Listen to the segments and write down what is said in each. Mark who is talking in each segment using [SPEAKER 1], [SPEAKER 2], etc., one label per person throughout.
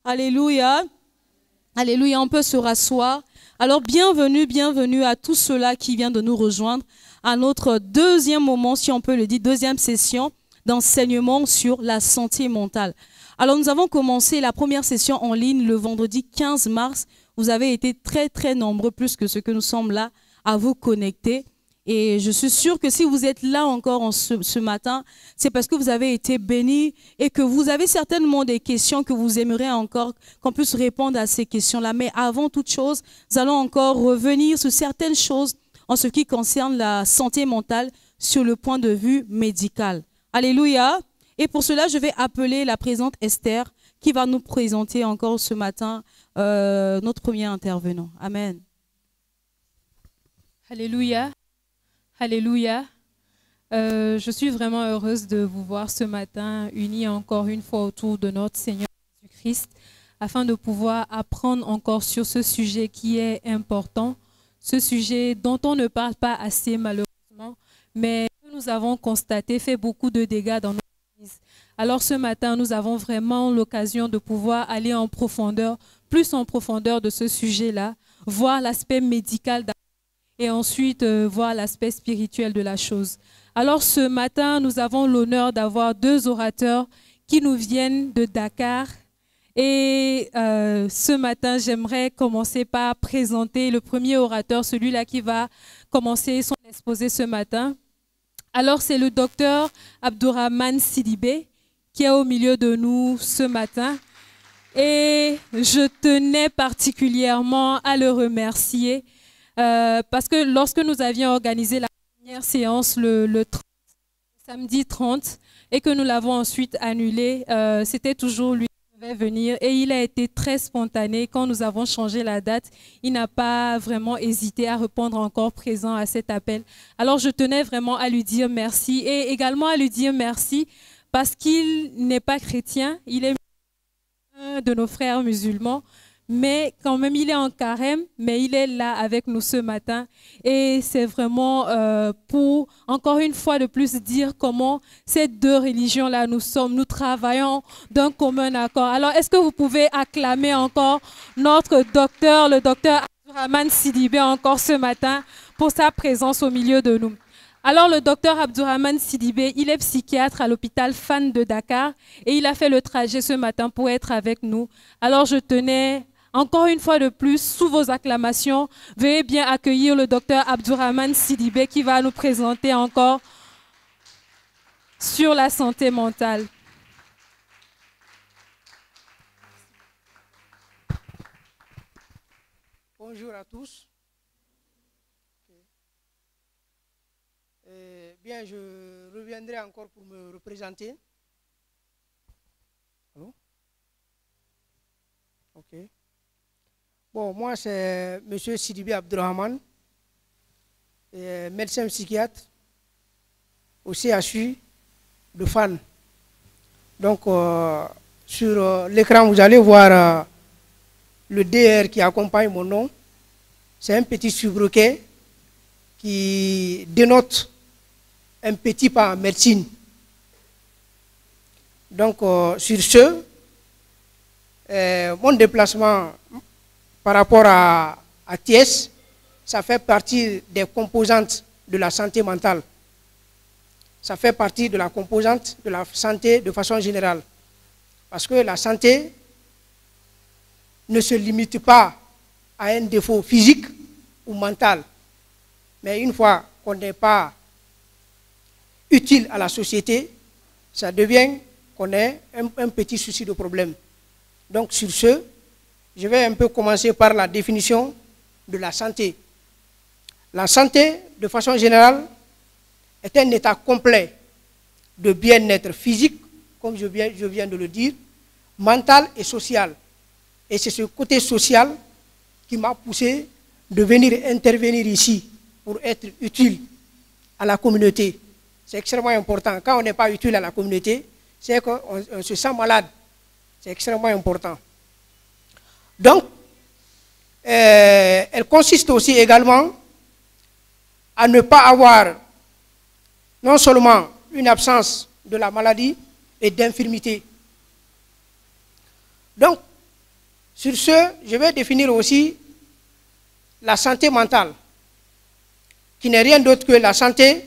[SPEAKER 1] Alléluia. Alléluia, on peut se rasseoir. Alors, bienvenue, bienvenue à tous ceux-là qui viennent de nous rejoindre à notre deuxième moment, si on peut le dire, deuxième session d'enseignement sur la santé mentale. Alors, nous avons commencé la première session en ligne le vendredi 15 mars. Vous avez été très, très nombreux, plus que ce que nous sommes là, à vous connecter. Et je suis sûre que si vous êtes là encore ce matin, c'est parce que vous avez été bénis et que vous avez certainement des questions que vous aimeriez encore qu'on puisse répondre à ces questions-là. Mais avant toute chose, nous allons encore revenir sur certaines choses en ce qui concerne la santé mentale sur le point de vue médical. Alléluia. Et pour cela, je vais appeler la présente Esther qui va nous présenter encore ce matin notre premier intervenant. Amen.
[SPEAKER 2] Alléluia. Alléluia. Je suis vraiment heureuse de vous voir ce matin unis encore une fois autour de notre Seigneur Jésus-Christ afin de pouvoir apprendre encore sur ce sujet qui est important, ce sujet dont on ne parle pas assez malheureusement, mais que nous avons constaté fait beaucoup de dégâts dans notre Église. Alors ce matin, nous avons vraiment l'occasion de pouvoir aller en profondeur, plus en profondeur de ce sujet-là, voir l'aspect médical et ensuite voir l'aspect spirituel de la chose. Alors ce matin, nous avons l'honneur d'avoir deux orateurs qui nous viennent de Dakar. Et ce matin, j'aimerais commencer par présenter le premier orateur, celui-là qui va commencer son exposé ce matin. Alors c'est le docteur Abdourahmane Sidibé qui est au milieu de nous ce matin. Et je tenais particulièrement à le remercier parce que lorsque nous avions organisé la première séance le samedi 30 et que nous l'avons ensuite annulée, c'était toujours lui qui devait venir et il a été très spontané. Quand nous avons changé la date, il n'a pas vraiment hésité à répondre encore présent à cet appel. Alors je tenais vraiment à lui dire merci et également à lui dire merci parce qu'il n'est pas chrétien, il est un de nos frères musulmans. Mais quand même, il est en carême, mais il est là avec nous ce matin. Et c'est vraiment pour, encore une fois de plus, dire comment ces deux religions-là nous travaillons d'un commun accord. Alors, est-ce que vous pouvez acclamer encore notre docteur, le docteur Abdourahmane Sidibé, encore ce matin, pour sa présence au milieu de nous? Alors, le docteur Abdourahmane Sidibé, il est psychiatre à l'hôpital Fann de Dakar et il a fait le trajet ce matin pour être avec nous. Alors, je tenais encore une fois de plus, sous vos acclamations, veuillez bien accueillir le docteur Abdourahmane Sidibé qui va nous présenter encore sur la santé mentale.
[SPEAKER 3] Bonjour à tous. Bien, je reviendrai encore pour me représenter. Allô? Ok. Bon, moi, c'est M. Sidibé Abdourahmane, médecin psychiatre au CHU de Fann. Donc, sur l'écran, vous allez voir le DR qui accompagne mon nom. C'est un petit sobriquet qui dénote un petit pas en médecine. Donc, sur ce, mon déplacement par rapport à Thiès, ça fait partie des composantes de la santé mentale. Ça fait partie de la composante de la santé de façon générale. Parce que la santé ne se limite pas à un défaut physique ou mental. Mais une fois qu'on n'est pas utile à la société, ça devient qu'on ait un petit souci de problème. Donc sur ce, je vais un peu commencer par la définition de la santé. La santé, de façon générale, est un état complet de bien-être physique, comme je viens de le dire, mental et social. Et c'est ce côté social qui m'a poussé de venir intervenir ici pour être utile à la communauté. C'est extrêmement important. Quand on n'est pas utile à la communauté, c'est qu'on se sent malade. C'est extrêmement important. Donc, elle consiste aussi également à ne pas avoir non seulement une absence de la maladie et d'infirmité. Donc, Sur ce, je vais définir aussi la santé mentale, qui n'est rien d'autre que la santé,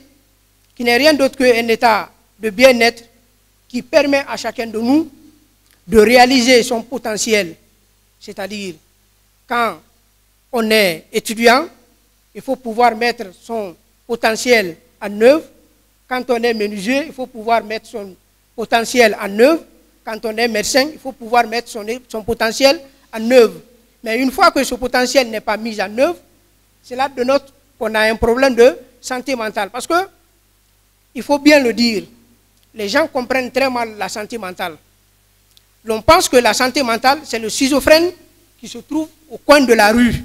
[SPEAKER 3] qui n'est rien d'autre qu'un état de bien-être qui permet à chacun de nous de réaliser son potentiel. C'est-à-dire, quand on est étudiant, il faut pouvoir mettre son potentiel en œuvre. Quand on est menuisier, il faut pouvoir mettre son potentiel en œuvre. Quand on est médecin, il faut pouvoir mettre son potentiel en œuvre. Mais une fois que ce potentiel n'est pas mis en œuvre, c'est là qu'on a un problème de santé mentale. Parce que, il faut bien le dire, les gens comprennent très mal la santé mentale. L'on pense que la santé mentale, c'est le schizophrène qui se trouve au coin de la rue,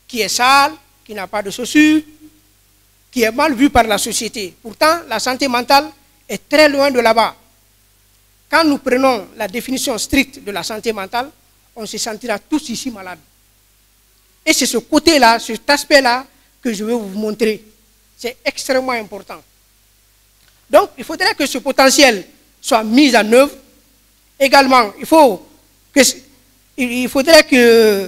[SPEAKER 3] qui est sale, qui n'a pas de chaussures, qui est mal vu par la société. Pourtant, la santé mentale est très loin de là-bas. Quand nous prenons la définition stricte de la santé mentale, on se sentira tous ici malades. Et c'est ce côté-là, cet aspect-là, que je vais vous montrer. C'est extrêmement important. Donc, il faudrait que ce potentiel soit mis en œuvre. Également, il faudrait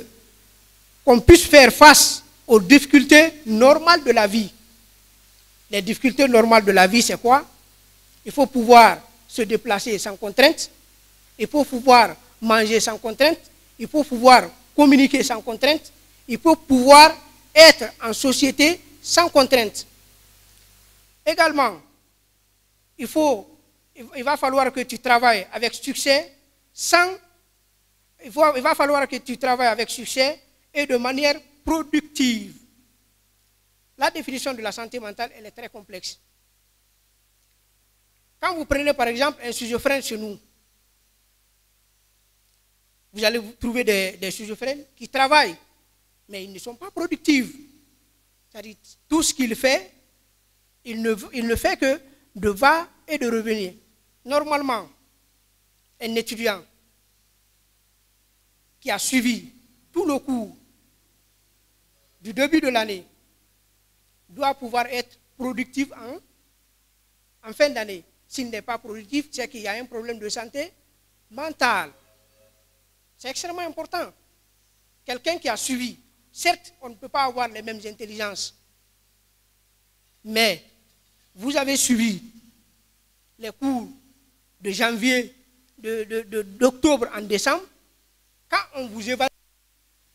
[SPEAKER 3] qu'on puisse faire face aux difficultés normales de la vie. Les difficultés normales de la vie, c'est quoi? Il faut pouvoir se déplacer sans contrainte. Il faut pouvoir manger sans contrainte. Il faut pouvoir communiquer sans contrainte. Il faut pouvoir être en société sans contrainte. Également, il va falloir que tu travailles avec succès il va falloir que tu travailles avec succès et de manière productive. La définition de la santé mentale, elle est très complexe. Quand vous prenez par exemple un schizophrène chez nous, vous allez trouver des schizophrènes qui travaillent, mais ils ne sont pas productifs. C'est-à-dire, tout ce qu'il fait, il ne fait que de va et de revenir. Normalement, un étudiant qui a suivi tout le cours du début de l'année doit pouvoir être productif en fin d'année. S'il n'est pas productif, c'est qu'il y a un problème de santé mentale. C'est extrêmement important. Quelqu'un qui a suivi, certes, on ne peut pas avoir les mêmes intelligences, mais vous avez suivi les cours de janvier, d'octobre en décembre. Quand on vous évalue,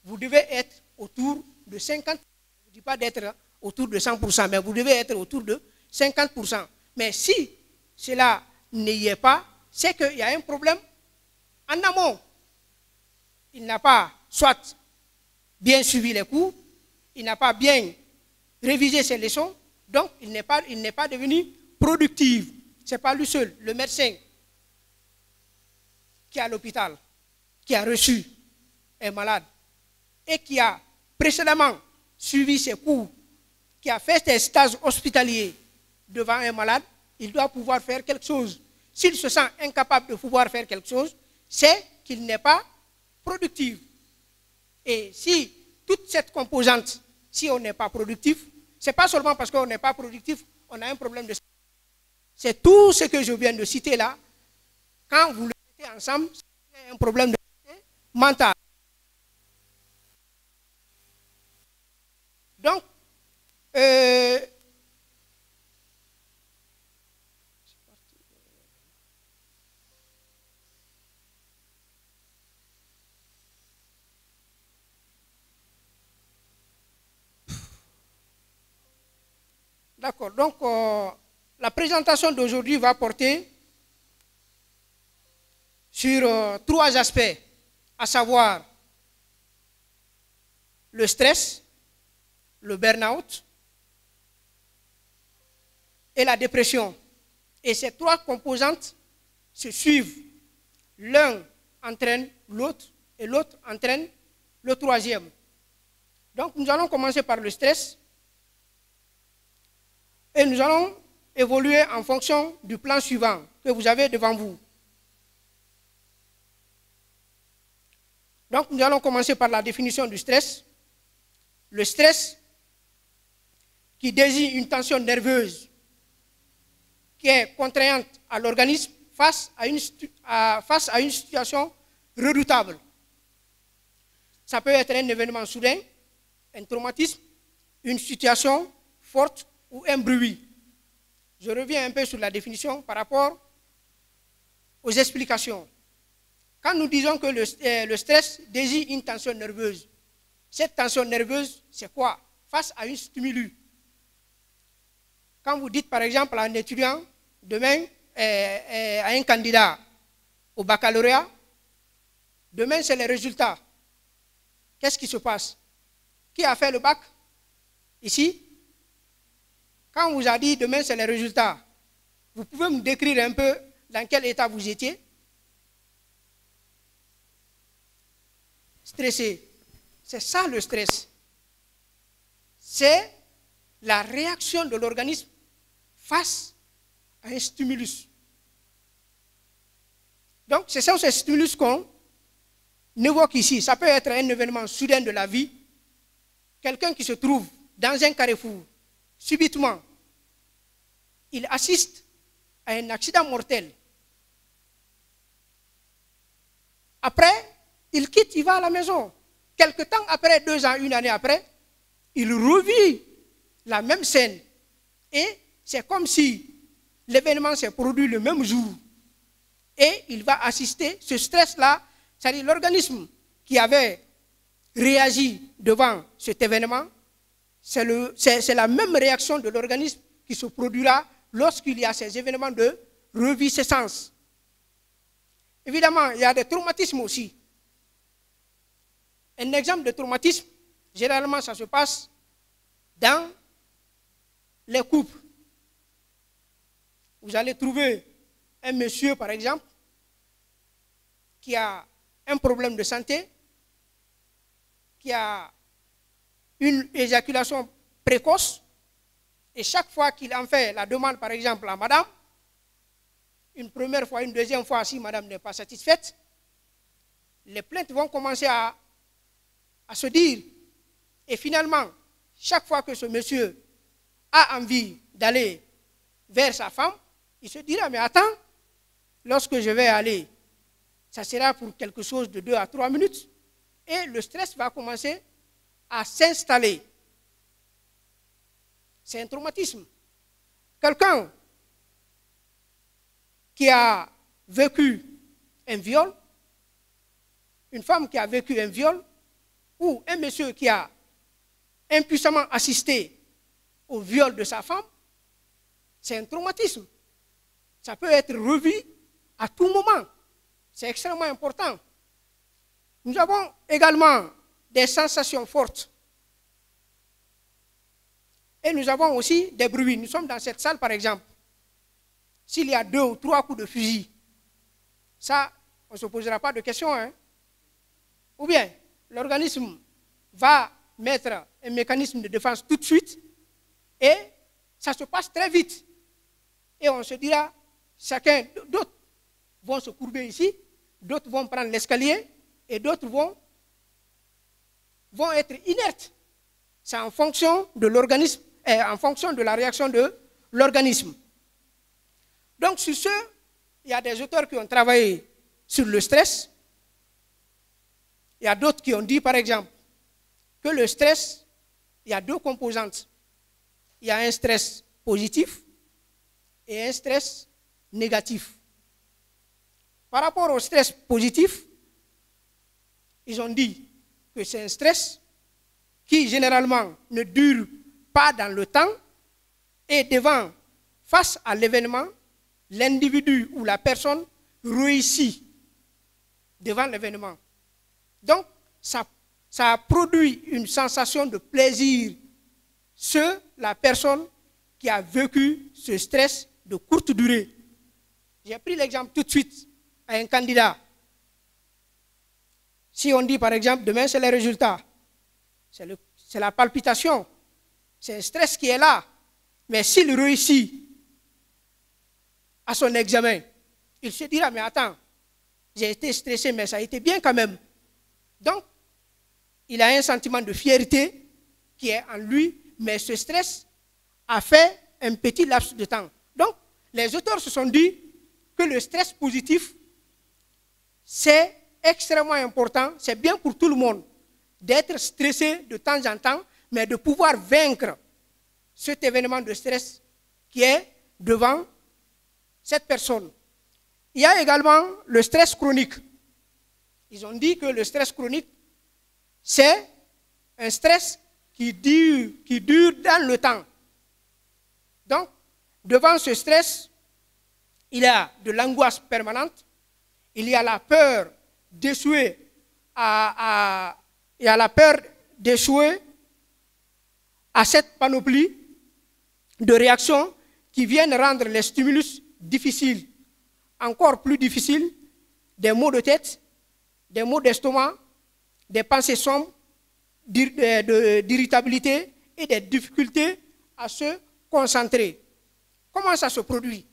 [SPEAKER 3] vous devez être autour de 50%. Je ne dis pas d'être autour de 100%, mais vous devez être autour de 50%. Mais si cela n'y est pas, c'est qu'il y a un problème en amont. Il n'a pas soit bien suivi les cours, il n'a pas bien révisé ses leçons, donc il n'est pas devenu productif. Ce n'est pas lui seul, le médecin qui est à l'hôpital, qui a reçu un malade et qui a précédemment suivi ses cours, qui a fait des stages hospitaliers devant un malade, il doit pouvoir faire quelque chose. S'il se sent incapable de pouvoir faire quelque chose, c'est qu'il n'est pas productif. Et si toute cette composante, si on n'est pas productif, ce n'est pas seulement parce qu'on n'est pas productif, on a un problème de santé. C'est tout ce que je viens de citer là. Quand vous le mettez ensemble, c'est un problème de santé mentale. Donc, d'accord. Donc, la présentation d'aujourd'hui va porter sur 3 aspects, à savoir le stress, le burn-out et la dépression. Et ces 3 composantes se suivent. L'un entraîne l'autre et l'autre entraîne le troisième. Donc nous allons commencer par le stress et nous allons évoluer en fonction du plan suivant que vous avez devant vous. Donc nous allons commencer par la définition du stress. Le stress qui désigne une tension nerveuse qui est contraignante à l'organisme face à une situation redoutable. Ça peut être un événement soudain, un traumatisme, une situation forte ou un bruit. Je reviens un peu sur la définition par rapport aux explications. Quand nous disons que le stress désigne une tension nerveuse, cette tension nerveuse, c'est quoi? Face à une stimulus. Quand vous dites par exemple à un étudiant, demain, à un candidat au baccalauréat, demain c'est les résultats. Qu'est-ce qui se passe? Qui a fait le bac? Ici? Quand on vous a dit demain c'est les résultats, vous pouvez me décrire un peu dans quel état vous étiez? Stressé. C'est ça le stress. C'est la réaction de l'organisme face à un stimulus. Donc, c'est ça, ce stimulus qu'on évoque ici. Ça peut être un événement soudain de la vie. Quelqu'un qui se trouve dans un carrefour, subitement, il assiste à un accident mortel. Après, il quitte, il va à la maison. Quelque temps après, 2 ans, 1 année après, il revit la même scène. Et c'est comme si l'événement s'est produit le même jour. Et il va assister, ce stress-là, c'est-à-dire l'organisme qui avait réagi devant cet événement, c'est la même réaction de l'organisme qui se produira lorsqu'il y a ces événements de reviscence. Évidemment, il y a des traumatismes aussi. Un exemple de traumatisme, généralement, ça se passe dans les couples. Vous allez trouver un monsieur, par exemple, qui a un problème de santé, qui a une éjaculation précoce, et chaque fois qu'il en fait la demande, par exemple, à madame, une première fois, une deuxième fois, si madame n'est pas satisfaite, les plaintes vont commencer à se dire. Et finalement, chaque fois que ce monsieur a envie d'aller vers sa femme, il se dira, mais attends, lorsque je vais aller, ça sera pour quelque chose de 2 à 3 minutes, et le stress va commencer à s'installer. C'est un traumatisme. Quelqu'un qui a vécu un viol, une femme qui a vécu un viol, ou un monsieur qui a impuissamment assisté au viol de sa femme, c'est un traumatisme. Ça peut être revu à tout moment. C'est extrêmement important. Nous avons également des sensations fortes. Et nous avons aussi des bruits. Nous sommes dans cette salle, par exemple. S'il y a 2 ou 3 coups de fusil, ça, on ne se posera pas de questions. Hein? Ou bien, l'organisme va mettre un mécanisme de défense tout de suite et ça se passe très vite. Et on se dira, d'autres vont se courber ici, d'autres vont prendre l'escalier et d'autres vont être inertes. C'est en fonction de l'organisme, en fonction de la réaction de l'organisme. Donc sur ce, il y a des auteurs qui ont travaillé sur le stress. Il y a d'autres qui ont dit, par exemple, que le stress, il y a 2 composantes. Il y a un stress positif et un stress négatif. Par rapport au stress positif, ils ont dit que c'est un stress qui généralement ne dure pas dans le temps et face à l'événement, l'individu ou la personne réussit devant l'événement. Donc, ça produit une sensation de plaisir sur la personne qui a vécu ce stress de courte durée. J'ai pris l'exemple tout de suite à un candidat. Si on dit par exemple, demain c'est les résultats, c'est la palpitation, c'est un stress qui est là. Mais s'il réussit à son examen, il se dira, mais attends, j'ai été stressé, mais ça a été bien quand même. Donc, il a un sentiment de fierté qui est en lui, mais ce stress a fait un petit laps de temps. Donc, les auteurs se sont dit que le stress positif, c'est extrêmement important, c'est bien pour tout le monde. d'être stressé de temps en temps, mais de pouvoir vaincre cet événement de stress qui est devant cette personne. Il y a également le stress chronique. Ils ont dit que le stress chronique, c'est un stress qui dure dans le temps. Donc, devant ce stress, il y a de l'angoisse permanente, il y a la peur d'échouer à cette panoplie de réactions qui viennent rendre les stimulus difficiles, encore plus difficiles, des maux de tête, des maux d'estomac, des pensées sombres, d'irritabilité et des difficultés à se concentrer. Comment ça se produit?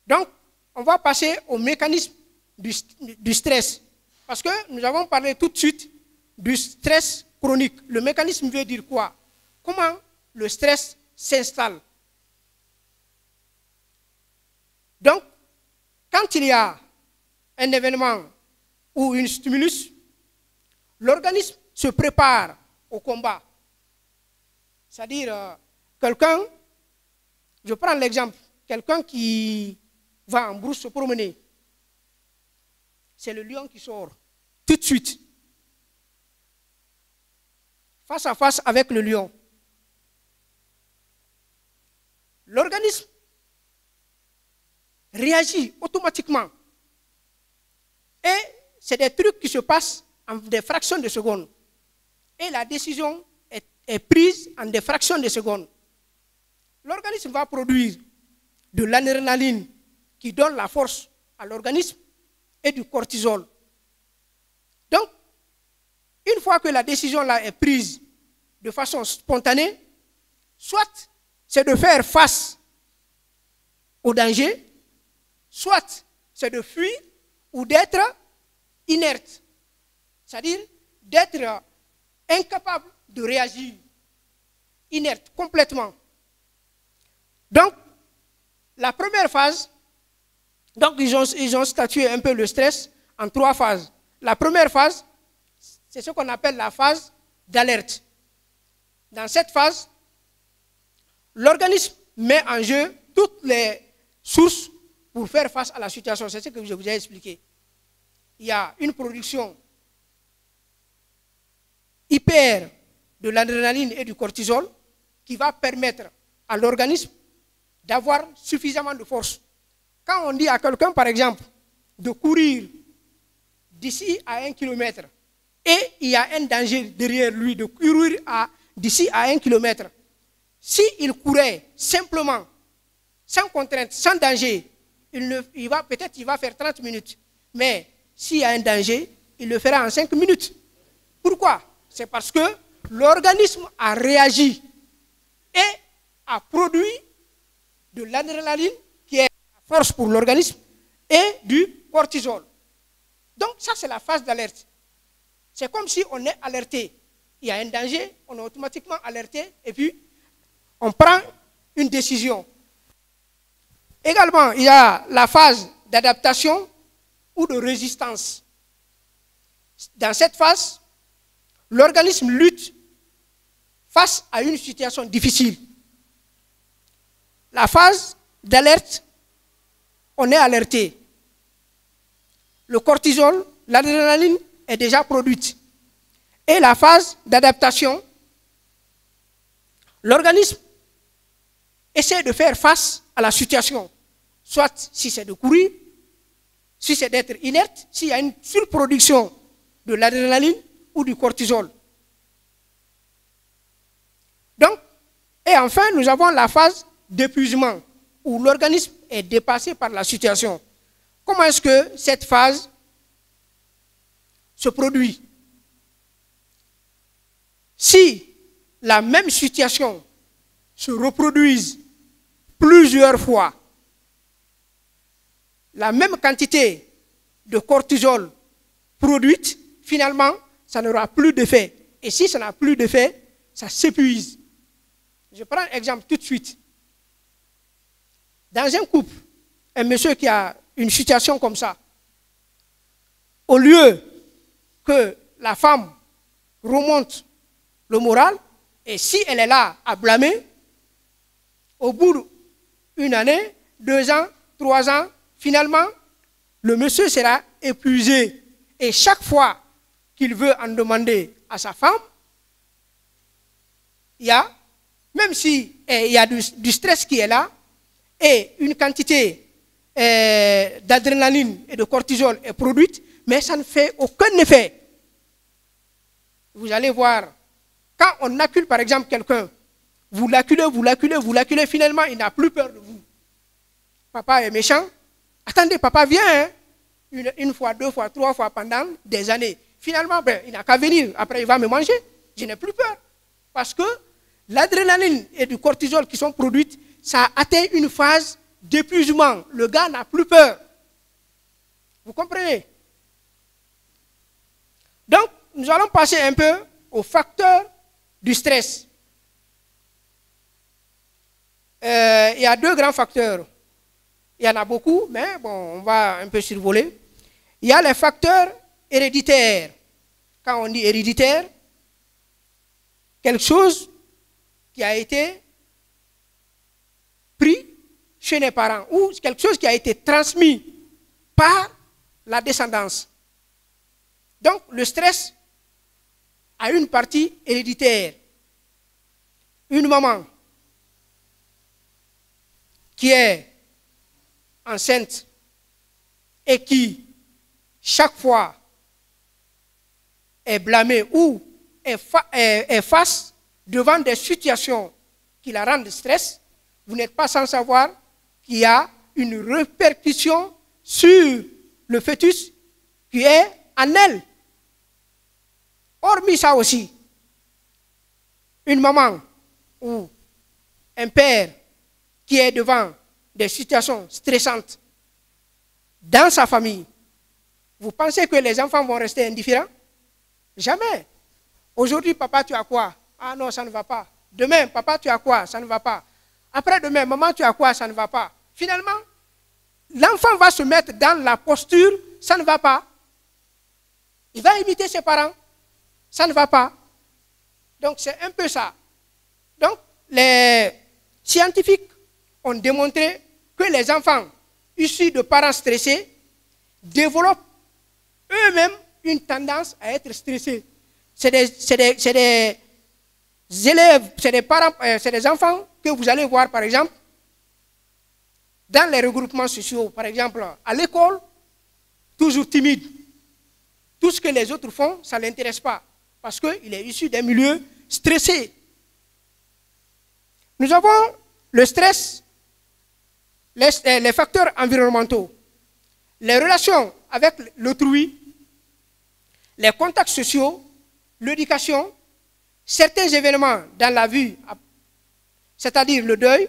[SPEAKER 3] Donc, on va passer au mécanisme du stress. Parce que nous avons parlé tout de suite du stress chronique. Le mécanisme veut dire quoi? Comment le stress s'installe? Donc, quand il y a un événement ou une stimulus, l'organisme se prépare au combat. C'est-à-dire, quelqu'un, je prends l'exemple, quelqu'un qui va en brousse se promener, c'est le lion qui sort tout de suite, face à face avec le lion. L'organisme réagit automatiquement. Et c'est des trucs qui se passent en des fractions de secondes. Et la décision est prise en des fractions de secondes. L'organisme va produire de l'adrénaline qui donne la force à l'organisme et du cortisol. Donc, une fois que la décision là est prise de façon spontanée, soit c'est de faire face au danger, soit c'est de fuir ou d'être inerte, c'est-à-dire d'être incapable de réagir, inerte complètement. Donc, la première phase, donc ils ont statué un peu le stress en 3 phases. La première phase, c'est ce qu'on appelle la phase d'alerte. Dans cette phase, l'organisme met en jeu toutes les sources pour faire face à la situation. C'est ce que je vous ai expliqué. Il y a une production hyper de l'adrénaline et du cortisol qui va permettre à l'organisme d'avoir suffisamment de force. Quand on dit à quelqu'un, par exemple, de courir d'ici à 1 kilomètre et il y a un danger derrière lui de courir d'ici à 1 kilomètre, s'il courait simplement, sans contrainte, sans danger, peut-être il va faire 30 minutes. Mais s'il y a un danger, il le fera en 5 minutes. Pourquoi? C'est parce que l'organisme a réagi et a produit de l'adrénaline qui est la force pour l'organisme et du cortisol. Donc ça c'est la phase d'alerte. C'est comme si on est alerté. Il y a un danger, on est automatiquement alerté et puis on prend une décision. Également, il y a la phase d'adaptation ou de résistance. Dans cette phase, l'organisme lutte face à une situation difficile. La phase d'alerte, on est alerté. Le cortisol, l'adrénaline est déjà produite. Et la phase d'adaptation, l'organisme essaie de faire face à la situation. Soit si c'est de courir, si c'est d'être inerte, s'il y a une surproduction de l'adrénaline ou du cortisol. Donc, et enfin, nous avons la phase d'épuisement, où l'organisme est dépassé par la situation. Comment est-ce que cette phase se produit? Si la même situation se reproduise plusieurs fois, la même quantité de cortisol produite, finalement, ça n'aura plus d'effet. Et si ça n'a plus d'effet, ça s'épuise. Je prends un exemple tout de suite. Dans un couple, un monsieur qui a une situation comme ça, au lieu que la femme remonte le moral, et si elle est là à blâmer, au bout d'une année, 2 ans, 3 ans, finalement, le monsieur sera épuisé. Et chaque fois qu'il veut en demander à sa femme, il y a, même si il y a du stress qui est là, et une quantité d'adrénaline et de cortisol est produite, mais ça ne fait aucun effet. Vous allez voir, quand on accule par exemple quelqu'un, vous l'acculez, finalement il n'a plus peur de vous. Papa est méchant, attendez, papa vient, hein? Une fois, 2 fois, 3 fois pendant des années. Finalement, ben, il n'a qu'à venir, après il va me manger, je n'ai plus peur. Parce que l'adrénaline et du cortisol qui sont produites, ça atteint une phase d'épuisement. Le gars n'a plus peur. Vous comprenez? Donc, nous allons passer un peu aux facteurs du stress. Il y a 2 grands facteurs. Il y en a beaucoup, mais bon, on va un peu survoler. Il y a les facteurs héréditaires. Quand on dit héréditaire, quelque chose qui a été pris chez les parents ou quelque chose qui a été transmis par la descendance. Donc, le stress a une partie héréditaire. Une maman qui est enceinte et qui, chaque fois, est blâmée ou est face devant des situations qui la rendent stress, vous n'êtes pas sans savoir qu'il y a une répercussion sur le fœtus qui est en elle. Hormis ça aussi, une maman ou un père qui est devant des situations stressantes dans sa famille, vous pensez que les enfants vont rester indifférents? Jamais. Aujourd'hui, papa, tu as quoi? Ah non, ça ne va pas. Demain, papa, tu as quoi? Ça ne va pas. Après-demain, maman, tu as quoi? Ça ne va pas. Finalement, l'enfant va se mettre dans la posture, ça ne va pas. Il va imiter ses parents, ça ne va pas. Donc, c'est un peu ça. Donc, les scientifiques ont démontré que les enfants issus de parents stressés développent eux-mêmes une tendance à être stressés. C'est des élèves, c'est des parents, c'est des enfants que vous allez voir, par exemple, dans les regroupements sociaux, par exemple, à l'école, toujours timide. Tout ce que les autres font, ça ne l'intéresse pas, parce qu'il est issu d'un milieu stressé. Nous avons le stress, les facteurs environnementaux, les relations avec l'autrui, les contacts sociaux, l'éducation, certains événements dans la vie, c'est-à-dire le deuil,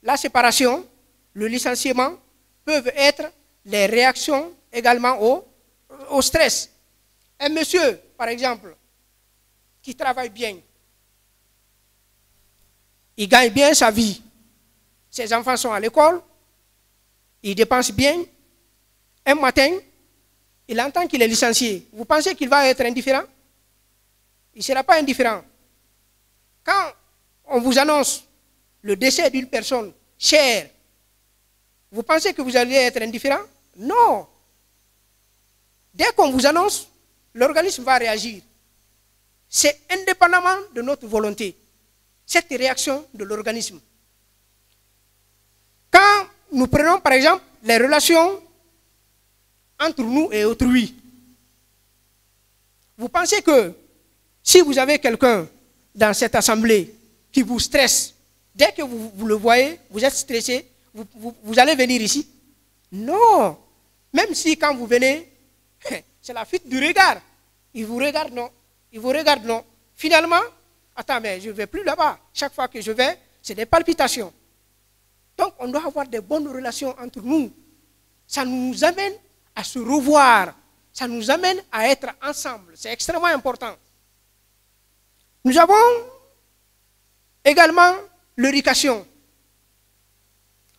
[SPEAKER 3] la séparation, le licenciement, peuvent être les réactions également au stress. Un monsieur, par exemple, qui travaille bien, il gagne bien sa vie, ses enfants sont à l'école, il dépense bien, un matin, il entend qu'il est licencié. Vous pensez qu'il va être indifférent? Il ne sera pas indifférent. Quand on vous annonce le décès d'une personne chère, vous pensez que vous allez être indifférent? Non. Dès qu'on vous annonce, l'organisme va réagir. C'est indépendamment de notre volonté, cette réaction de l'organisme. Quand nous prenons par exemple les relations entre nous et autrui, vous pensez que si vous avez quelqu'un dans cette assemblée qui vous stresse, dès que vous le voyez, vous êtes stressé, vous allez venir ici? Non. Même si quand vous venez, c'est la fuite du regard. Il vous regarde, non. Il vous regarde, non. Finalement, attends, mais je ne vais plus là-bas. Chaque fois que je vais, c'est des palpitations. Donc, on doit avoir des bonnes relations entre nous. Ça nous amène à se revoir. Ça nous amène à être ensemble. C'est extrêmement important. Nous avons également l'éducation.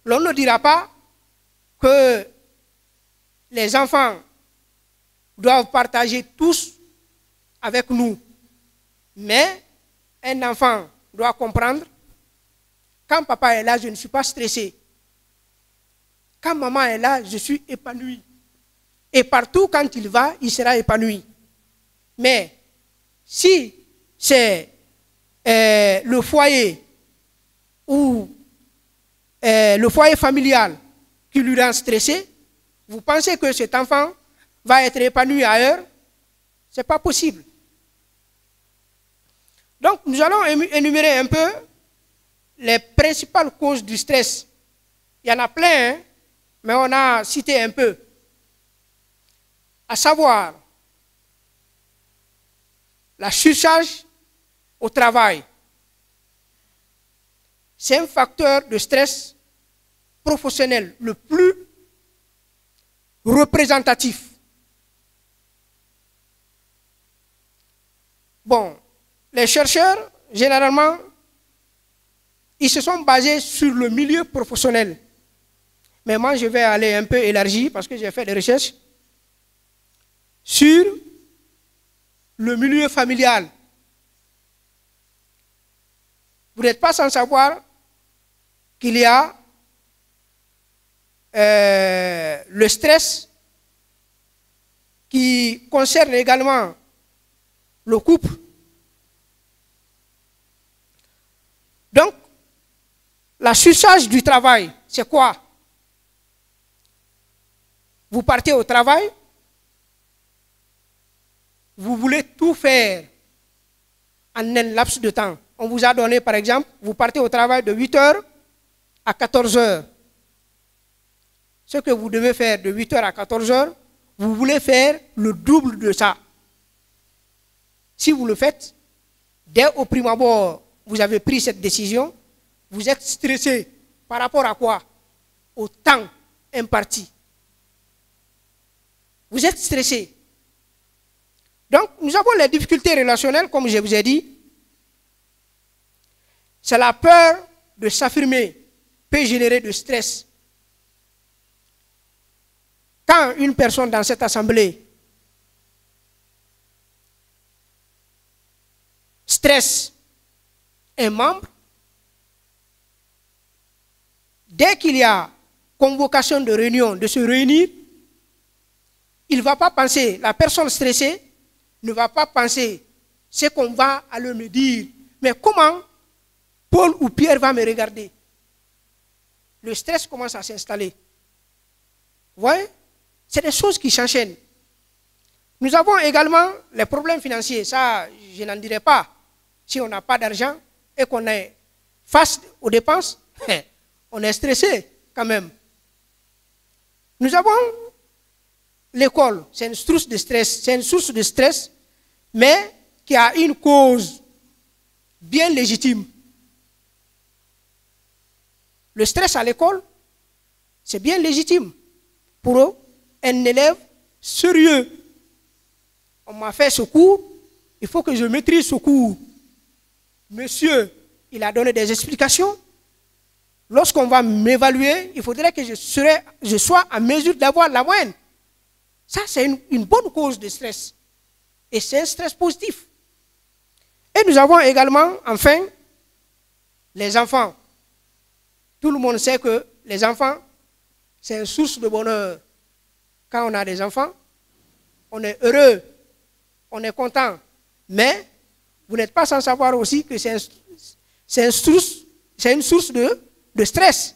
[SPEAKER 3] L'on ne dira pas que les enfants doivent partager tous avec nous. Mais un enfant doit comprendre, quand papa est là, je ne suis pas stressé. Quand maman est là, je suis épanoui. Et partout, quand il va, il sera épanoui. Mais si c'est le foyer ou le foyer familial qui lui rend stressé, vous pensez que cet enfant va être épanoui ailleurs? Ce n'est pas possible. Donc, nous allons énumérer un peu les principales causes du stress. Il y en a plein, hein, mais on a cité un peu. À savoir, la surcharge au travail. C'est un facteur de stress professionnel le plus représentatif. Bon, les chercheurs, généralement, ils se sont basés sur le milieu professionnel. Mais moi, je vais aller un peu élargir parce que j'ai fait des recherches sur le milieu familial. Vous n'êtes pas sans savoir qu'il y a le stress qui concerne également le couple. Donc, la surcharge du travail, c'est quoi? Vous partez au travail, vous voulez tout faire en un laps de temps. On vous a donné, par exemple, vous partez au travail de 8h à 14h. Ce que vous devez faire de 8h à 14h, vous voulez faire le double de ça. Si vous le faites, dès au prime abord, vous avez pris cette décision, vous êtes stressé par rapport à quoi? Au temps imparti. Vous êtes stressé. Donc, nous avons les difficultés relationnelles, comme je vous ai dit. C'est la peur de s'affirmer peut générer du stress. Quand une personne dans cette assemblée stresse un membre, dès qu'il y a convocation de réunion, de se réunir, il ne va pas penser, la personne stressée ne va pas penser ce qu'on va aller me dire, mais comment Paul ou Pierre va me regarder. Le stress commence à s'installer. Vous voyez? C'est des choses qui s'enchaînent. Nous avons également les problèmes financiers. Ça, je n'en dirai pas. Si on n'a pas d'argent et qu'on est face aux dépenses, on est stressé quand même. Nous avons l'école. C'est une source de stress. C'est une source de stress, mais qui a une cause bien légitime. Le stress à l'école, c'est bien légitime. Pour eux, un élève sérieux. On m'a fait ce cours, il faut que je maîtrise ce cours. Monsieur, il a donné des explications. Lorsqu'on va m'évaluer, il faudrait que je sois en mesure d'avoir la moyenne. Ça, c'est une bonne cause de stress. Et c'est un stress positif. Et nous avons également, enfin, les enfants. Tout le monde sait que les enfants, c'est une source de bonheur. Quand on a des enfants, on est heureux, on est content. Mais vous n'êtes pas sans savoir aussi que c'est une source de stress.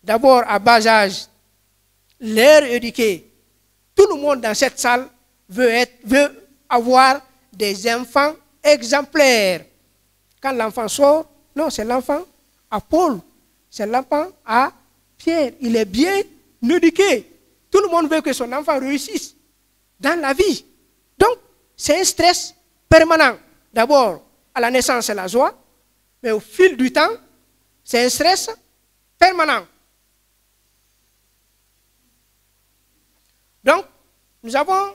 [SPEAKER 3] D'abord, à bas âge, l'air éduqué. Tout le monde dans cette salle veut avoir des enfants exemplaires. Quand l'enfant sort, non, c'est l'enfant à Paul. C'est l'enfant à Pierre. Il est bien éduqué. Tout le monde veut que son enfant réussisse dans la vie. Donc, c'est un stress permanent. D'abord, à la naissance, c'est la joie. Mais au fil du temps, c'est un stress permanent. Donc, nous allons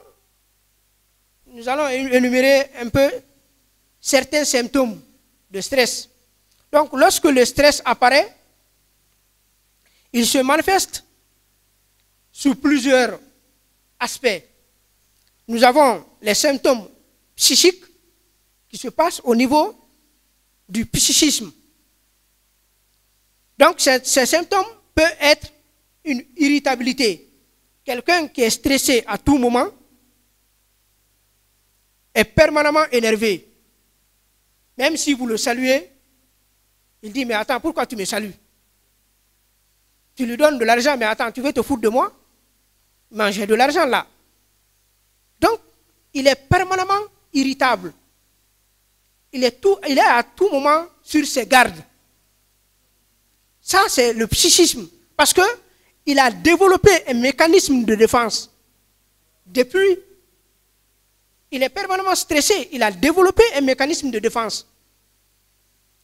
[SPEAKER 3] énumérer un peu certains symptômes de stress. Donc, lorsque le stress apparaît, il se manifeste sous plusieurs aspects. nous avons les symptômes psychiques qui se passent au niveau du psychisme. Donc, ces symptômes peuvent être une irritabilité. Quelqu'un qui est stressé à tout moment est permanemment énervé. Même si vous le saluez, il dit, mais attends, pourquoi tu me salues? Tu lui donnes de l'argent, mais attends, tu veux te foutre de moi? Mais j'ai de l'argent là. Donc, il est permanemment irritable. Il est à tout moment sur ses gardes. Ça, c'est le psychisme. Parce qu'il a développé un mécanisme de défense. Depuis, il est permanemment stressé. Il a développé un mécanisme de défense.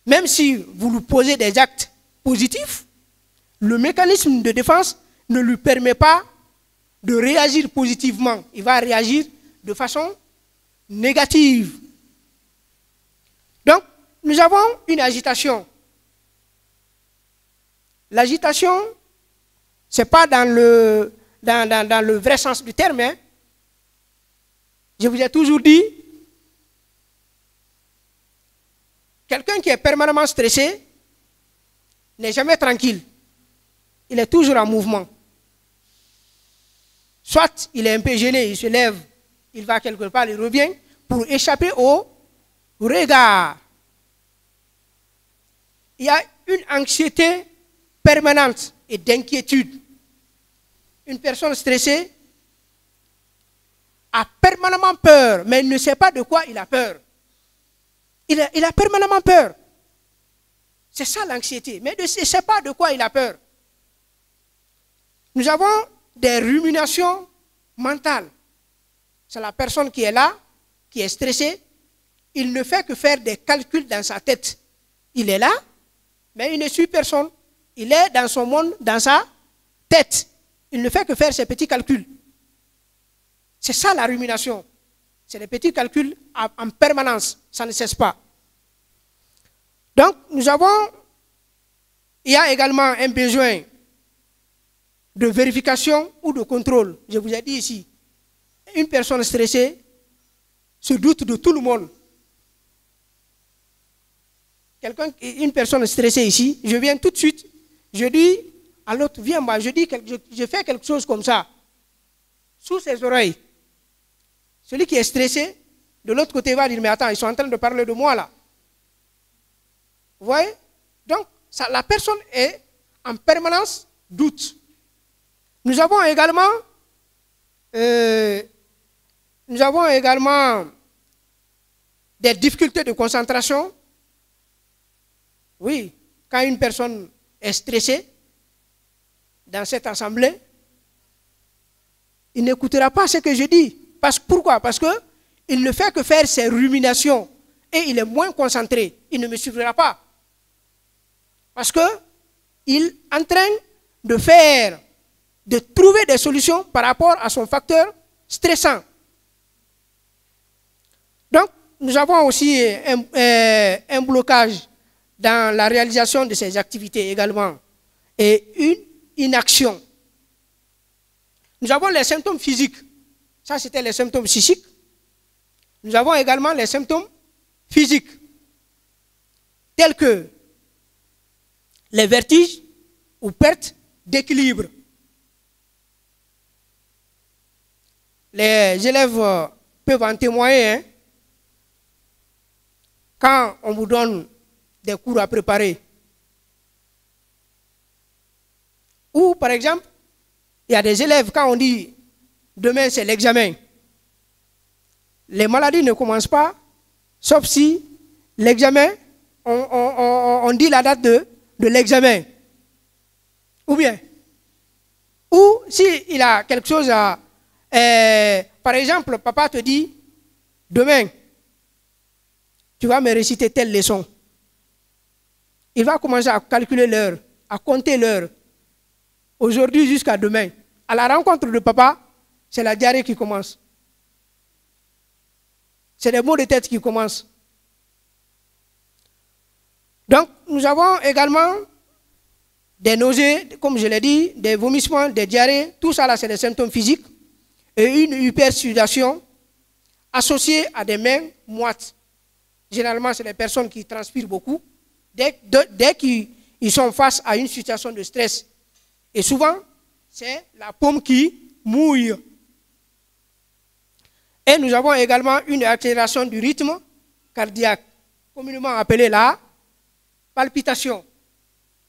[SPEAKER 3] Même si vous lui posez des actes positifs, le mécanisme de défense ne lui permet pas de réagir positivement. Il va réagir de façon négative. Donc, nous avons une agitation. L'agitation, ce n'est pas dans le vrai sens du terme. Hein. Je vous ai toujours dit, quelqu'un qui est permanemment stressé n'est jamais tranquille. Il est toujours en mouvement. Soit il est un peu gelé, il se lève, il va quelque part, il revient pour échapper au regard. Il y a une anxiété permanente et d'inquiétude. Une personne stressée a permanemment peur, mais il ne sait pas de quoi il a peur. Il a permanemment peur. C'est ça l'anxiété, mais il ne sait pas de quoi il a peur. Nous avons des ruminations mentales. C'est la personne qui est là, qui est stressée. Il ne fait que faire des calculs dans sa tête. Il est là, mais il ne suit personne. Il est dans son monde, dans sa tête. Il ne fait que faire ses petits calculs. C'est ça la rumination. C'est des petits calculs en permanence. Ça ne cesse pas. Donc, il y a également un besoin de vérification ou de contrôle. Je vous ai dit ici, une personne stressée se doute de tout le monde. Une personne stressée ici, je viens tout de suite, je dis à l'autre, viens moi, je fais quelque chose comme ça, sous ses oreilles. Celui qui est stressé, de l'autre côté va dire, mais attends, ils sont en train de parler de moi là. Vous voyez? Donc, la personne est en permanence doute. Nous avons également des difficultés de concentration. Oui, quand une personne est stressée dans cette assemblée, il n'écoutera pas ce que je dis. Pourquoi? Parce qu'il ne fait que faire ses ruminations et il est moins concentré. Il ne me suivra pas. Parce qu'il est en train de trouver des solutions par rapport à son facteur stressant. Donc, nous avons aussi un blocage dans la réalisation de ces activités également et une inaction. Nous avons les symptômes physiques. Ça, c'était les symptômes psychiques. Nous avons également les symptômes physiques, tels que les vertiges ou pertes d'équilibre. Les élèves peuvent en témoigner. Hein, quand on vous donne des cours à préparer. Ou, par exemple, il y a des élèves, quand on dit demain c'est l'examen, les maladies ne commencent pas, sauf si l'examen, on dit la date de l'examen. Ou bien, ou s'il a quelque chose à... par exemple, papa te dit, demain, tu vas me réciter telle leçon. Il va commencer à calculer l'heure, à compter l'heure. Aujourd'hui jusqu'à demain. À la rencontre de papa, c'est la diarrhée qui commence. C'est des maux de tête qui commencent. Donc, nous avons également des nausées, comme je l'ai dit, des vomissements, des diarrhées. Tout ça, là, c'est des symptômes physiques. Et une hypersudation associé à des mains moites. Généralement, c'est des personnes qui transpirent beaucoup. Dès qu'ils sont face à une situation de stress. Et souvent, c'est la paume qui mouille. Et nous avons également une accélération du rythme cardiaque, communément appelée la palpitation.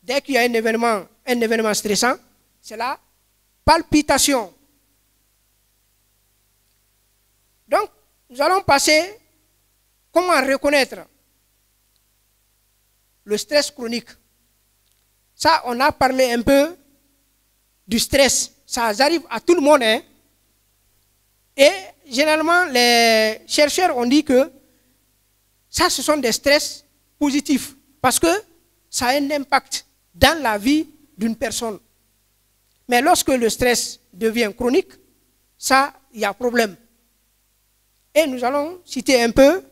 [SPEAKER 3] Dès qu'il y a un événement stressant, c'est la palpitation. Donc, nous allons passer comment reconnaître le stress chronique. Ça, on a parlé un peu du stress. Ça arrive à tout le monde. Hein? Et généralement, les chercheurs ont dit que ça, ce sont des stress positifs. Parce que ça a un impact dans la vie d'une personne. Mais lorsque le stress devient chronique, ça, il y a problème. Et nous allons citer un peu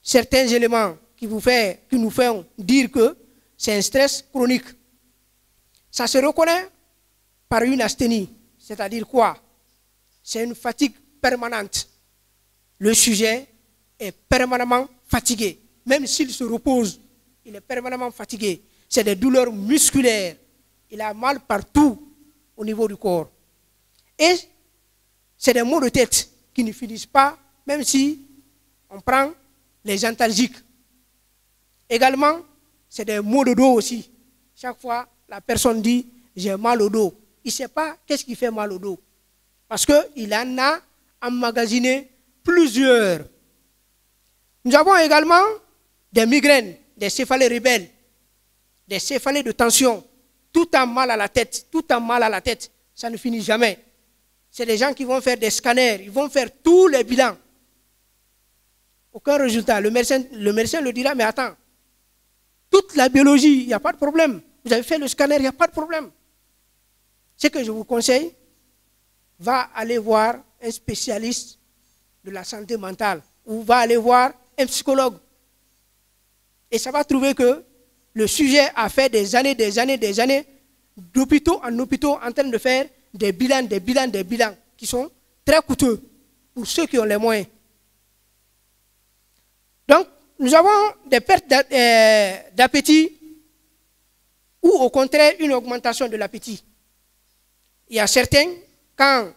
[SPEAKER 3] certains éléments qui nous font dire que c'est un stress chronique. Ça se reconnaît par une asthénie. C'est-à-dire quoi? C'est une fatigue permanente. Le sujet est permanemment fatigué. Même s'il se repose, il est permanemment fatigué. C'est des douleurs musculaires. Il a mal partout au niveau du corps. Et c'est des maux de tête qui ne finissent pas, même si on prend les antalgiques. Également, c'est des maux de dos aussi. Chaque fois, la personne dit « j'ai mal au dos ». Il ne sait pas qu'est-ce qui fait mal au dos. Parce qu'il en a emmagasiné plusieurs. Nous avons également des migraines, des céphalées rebelles, des céphalées de tension. Tout a mal à la tête, tout a mal à la tête. Ça ne finit jamais. C'est des gens qui vont faire des scanners, ils vont faire tous les bilans. Aucun résultat. Le médecin le dira, mais attends, toute la biologie, il n'y a pas de problème. Vous avez fait le scanner, il n'y a pas de problème. Ce que je vous conseille, va aller voir un spécialiste de la santé mentale ou va aller voir un psychologue. Et ça va trouver que le sujet a fait des années d'hôpitaux en hôpitaux en train de faire des bilans qui sont très coûteux pour ceux qui ont les moyens. Donc, nous avons des pertes d'appétit ou au contraire une augmentation de l'appétit. Il y a certains, quand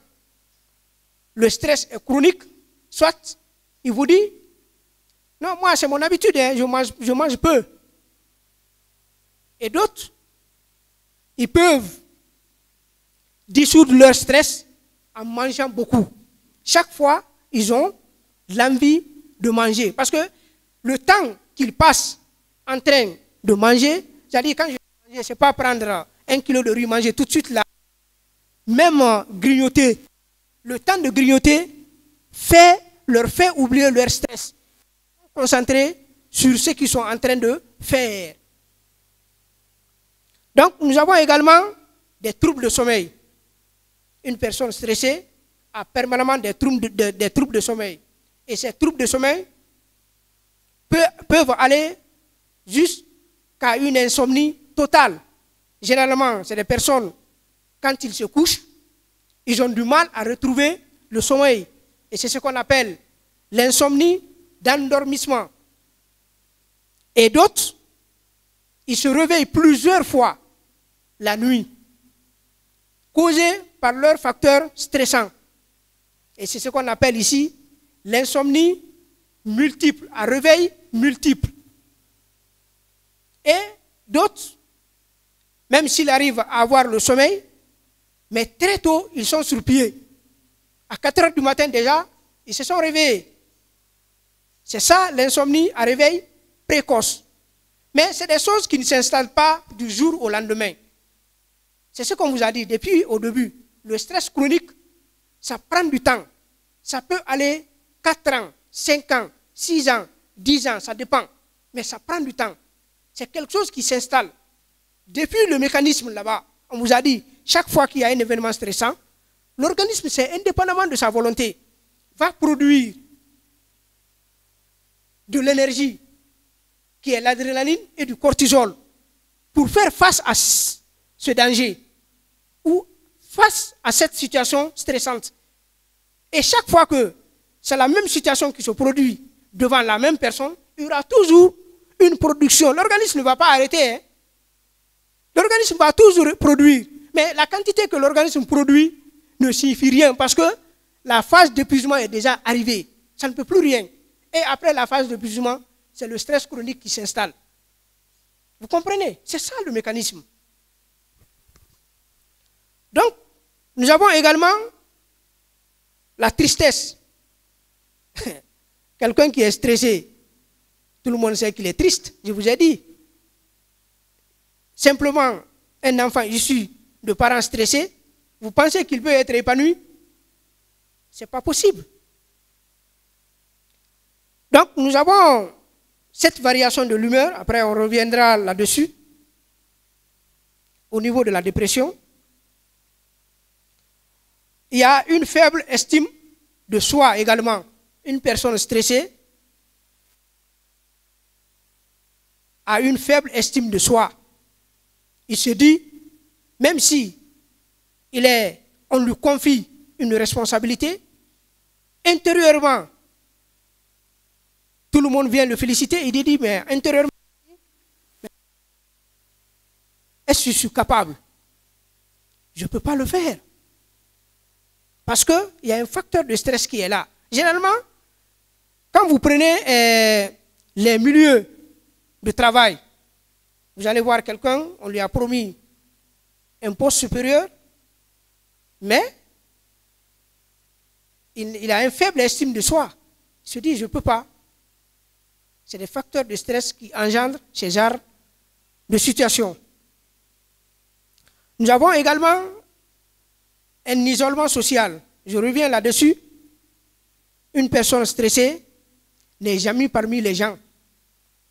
[SPEAKER 3] le stress est chronique, soit il vous dit, non, moi c'est mon habitude, hein, je mange peu. Et d'autres, ils peuvent dissoudre leur stress en mangeant beaucoup. Chaque fois, ils ont l'envie de manger. Parce que le temps qu'ils passent en train de manger, c'est-à-dire quand je mange, je ne sais pas prendre 1 kilo de riz, manger tout de suite là, même grignoter. Le temps de grignoter leur fait oublier leur stress. Concentrer sur ce qu'ils sont en train de faire. Donc, nous avons également des troubles de sommeil. Une personne stressée a permanemment des troubles de sommeil. Et ces troubles de sommeil peuvent aller jusqu'à une insomnie totale. Généralement, c'est des personnes, quand ils se couchent, ils ont du mal à retrouver le sommeil. Et c'est ce qu'on appelle l'insomnie d'endormissement. Et d'autres, ils se réveillent plusieurs fois la nuit, causés par leurs facteurs stressants. Et c'est ce qu'on appelle ici l'insomnie multiple, à réveil multiple. Et d'autres, même s'ils arrivent à avoir le sommeil, mais très tôt, ils sont sur pied. À 4 heures du matin déjà, ils se sont réveillés. C'est ça l'insomnie à réveil précoce. Mais c'est des choses qui ne s'installent pas du jour au lendemain. C'est ce qu'on vous a dit depuis au début. Le stress chronique, ça prend du temps. Ça peut aller 4 ans, 5 ans, 6 ans, 10 ans, ça dépend. Mais ça prend du temps. C'est quelque chose qui s'installe. Depuis le mécanisme là-bas, on vous a dit, chaque fois qu'il y a un événement stressant, l'organisme, c'est indépendamment de sa volonté, va produire de l'énergie, qui est l'adrénaline et du cortisol, pour faire face à ce danger, ou face à cette situation stressante. Et chaque fois que c'est la même situation qui se produit devant la même personne, il y aura toujours une production. L'organisme ne va pas arrêter. Hein. L'organisme va toujours produire. Mais la quantité que l'organisme produit ne signifie rien parce que la phase d'épuisement est déjà arrivée. Ça ne peut plus rien. Et après la phase d'épuisement, c'est le stress chronique qui s'installe. Vous comprenez? C'est ça le mécanisme. Donc, nous avons également la tristesse. Quelqu'un qui est stressé, tout le monde sait qu'il est triste, je vous ai dit. Simplement, un enfant issu de parents stressés, vous pensez qu'il peut être épanoui? Ce n'est pas possible. Donc, nous avons cette variation de l'humeur, après on reviendra là-dessus, au niveau de la dépression. Il y a une faible estime de soi également. Une personne stressée a une faible estime de soi. Il se dit, même si on lui confie une responsabilité, intérieurement, tout le monde vient le féliciter, il dit, mais intérieurement, est-ce que je suis capable? Je ne peux pas le faire. Parce qu'il y a un facteur de stress qui est là. Généralement, quand vous prenez les milieux de travail, vous allez voir quelqu'un, on lui a promis un poste supérieur, mais il a une faible estime de soi. Il se dit, je ne peux pas. C'est des facteurs de stress qui engendrent ces genres de situations. Nous avons également un isolement social. Je reviens là-dessus. Une personne stressée n'est jamais parmi les gens.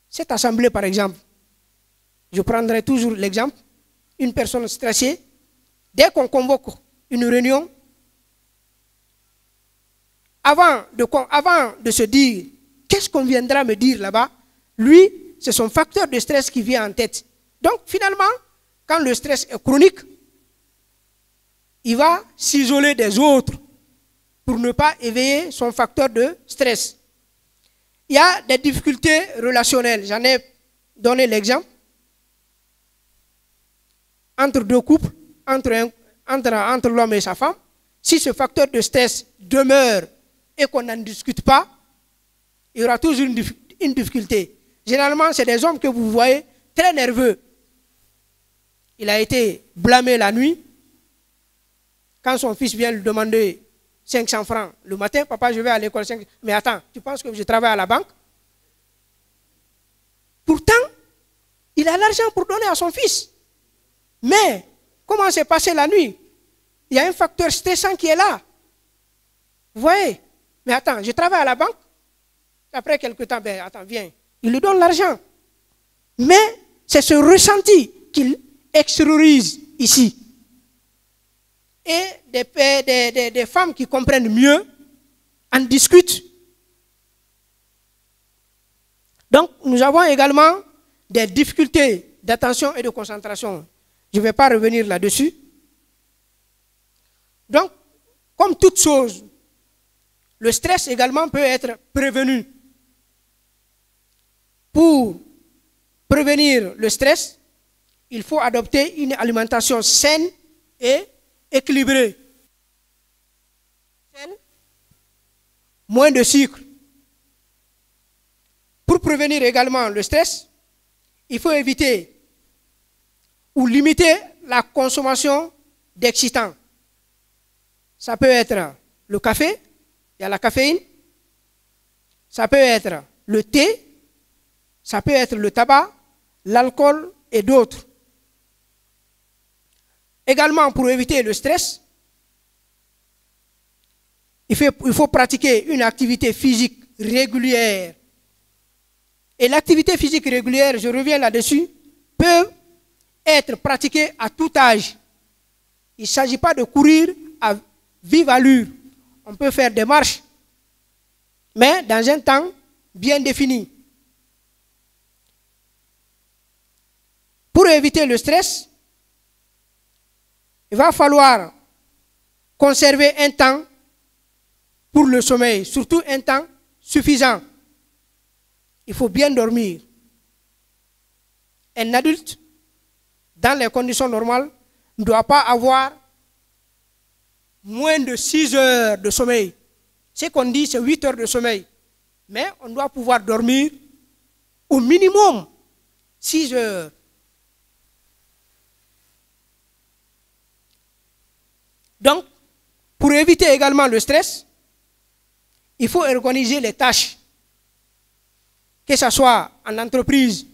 [SPEAKER 3] Cette assemblée, par exemple, je prendrai toujours l'exemple. Une personne stressée, dès qu'on convoque une réunion, avant de se dire qu'est-ce qu'on viendra me dire là-bas, lui, c'est son facteur de stress qui vient en tête. Donc, finalement, quand le stress est chronique, il va s'isoler des autres pour ne pas éveiller son facteur de stress. Il y a des difficultés relationnelles. J'en ai donné l'exemple. Entre deux couples, entre l'homme et sa femme, si ce facteur de stress demeure et qu'on n'en discute pas, il y aura toujours une difficulté. Généralement, c'est des hommes que vous voyez très nerveux. Il a été blâmé la nuit. Quand son fils vient lui demander 500 francs le matin, papa, je vais à l'école. Mais attends, tu penses que je travaille à la banque? Pourtant, il a l'argent pour donner à son fils. Mais, comment s'est passée la nuit? Il y a un facteur stressant qui est là. Vous voyez? Mais attends, je travaille à la banque. Après quelques temps, ben attends, viens. Il lui donne l'argent. Mais, c'est ce ressenti qu'il extériorise ici. Et des femmes qui comprennent mieux en discutent. Donc, nous avons également des difficultés d'attention et de concentration. Je ne vais pas revenir là-dessus. Donc, comme toute chose, le stress également peut être prévenu. Pour prévenir le stress, il faut adopter une alimentation saine et équilibrée. Moins de sucre. Pour prévenir également le stress, il faut éviter ou limiter la consommation d'excitants. Ça peut être le café, il y a la caféine. Ça peut être le thé, ça peut être le tabac, l'alcool et d'autres. Également, pour éviter le stress, il faut pratiquer une activité physique régulière. Et l'activité physique régulière, je reviens là-dessus, peut être pratiquée à tout âge. Il ne s'agit pas de courir à vive allure. On peut faire des marches, mais dans un temps bien défini. Pour éviter le stress, il va falloir conserver un temps pour le sommeil, surtout un temps suffisant. Il faut bien dormir. Un adulte, dans les conditions normales, ne doit pas avoir moins de 6 heures de sommeil. Ce qu'on dit, c'est 8 heures de sommeil. Mais on doit pouvoir dormir au minimum 6 heures. Donc, pour éviter également le stress, il faut organiser les tâches. Que ce soit en entreprise,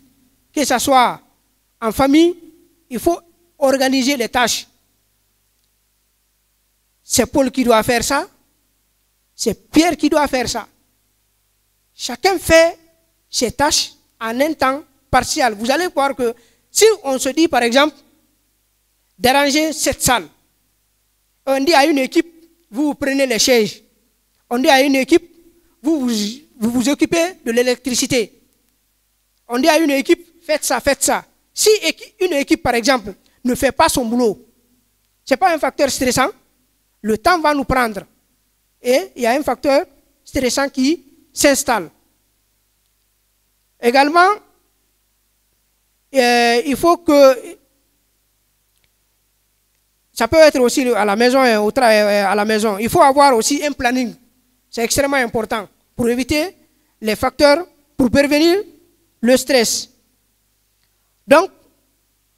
[SPEAKER 3] que ce soit en famille, il faut organiser les tâches. C'est Paul qui doit faire ça, c'est Pierre qui doit faire ça. Chacun fait ses tâches en un temps partiel. Vous allez voir que si on se dit par exemple d'arranger cette salle, on dit à une équipe, vous prenez les chaises. On dit à une équipe, vous vous occupez de l'électricité. On dit à une équipe, faites ça, faites ça. Si une équipe, par exemple, ne fait pas son boulot, ce n'est pas un facteur stressant, le temps va nous prendre. Et il y a un facteur stressant qui s'installe. Également, il faut que... Ça peut être aussi à la maison et au travail à la maison. Il faut avoir aussi un planning. C'est extrêmement important pour éviter les facteurs, pour prévenir le stress. Donc,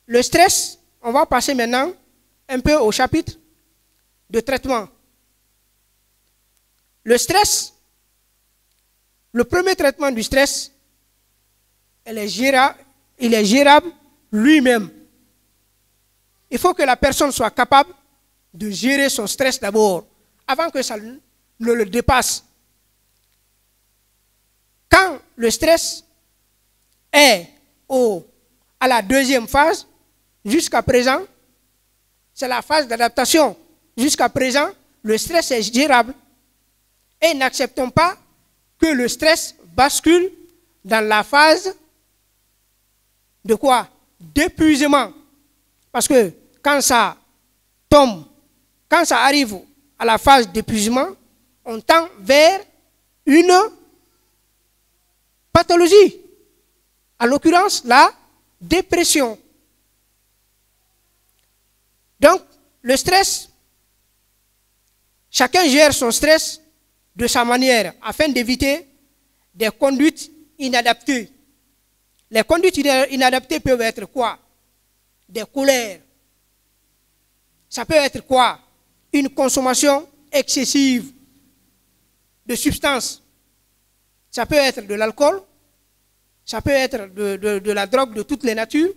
[SPEAKER 3] le stress, on va passer maintenant un peu au chapitre de traitement. Le stress, le premier traitement du stress, il est gérable lui-même. Il faut que la personne soit capable de gérer son stress d'abord, avant que ça ne le dépasse. Quand le stress est à la deuxième phase, jusqu'à présent, c'est la phase d'adaptation. Jusqu'à présent, le stress est gérable. Et n'acceptons pas que le stress bascule dans la phase de quoi? D'épuisement. Parce que quand ça tombe, quand ça arrive à la phase d'épuisement, on tend vers une pathologie. En l'occurrence, la dépression. Donc, le stress, chacun gère son stress de sa manière afin d'éviter des conduites inadaptées. Les conduites inadaptées peuvent être quoi? Des colères. Ça peut être quoi? Une consommation excessive de substances. Ça peut être de l'alcool, ça peut être de la drogue de toutes les natures,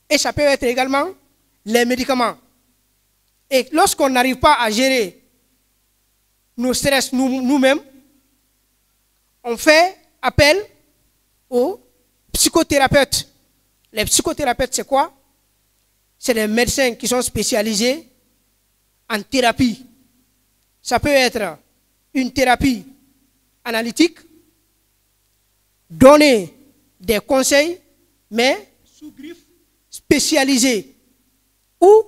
[SPEAKER 3] et ça peut être également les médicaments. Et lorsqu'on n'arrive pas à gérer nos stress nous-mêmes, on fait appel aux psychothérapeutes. Les psychothérapeutes, c'est quoi? C'est des médecins qui sont spécialisés en thérapie. Ça peut être une thérapie analytique, donner des conseils, mais sous griffe spécialisée, ou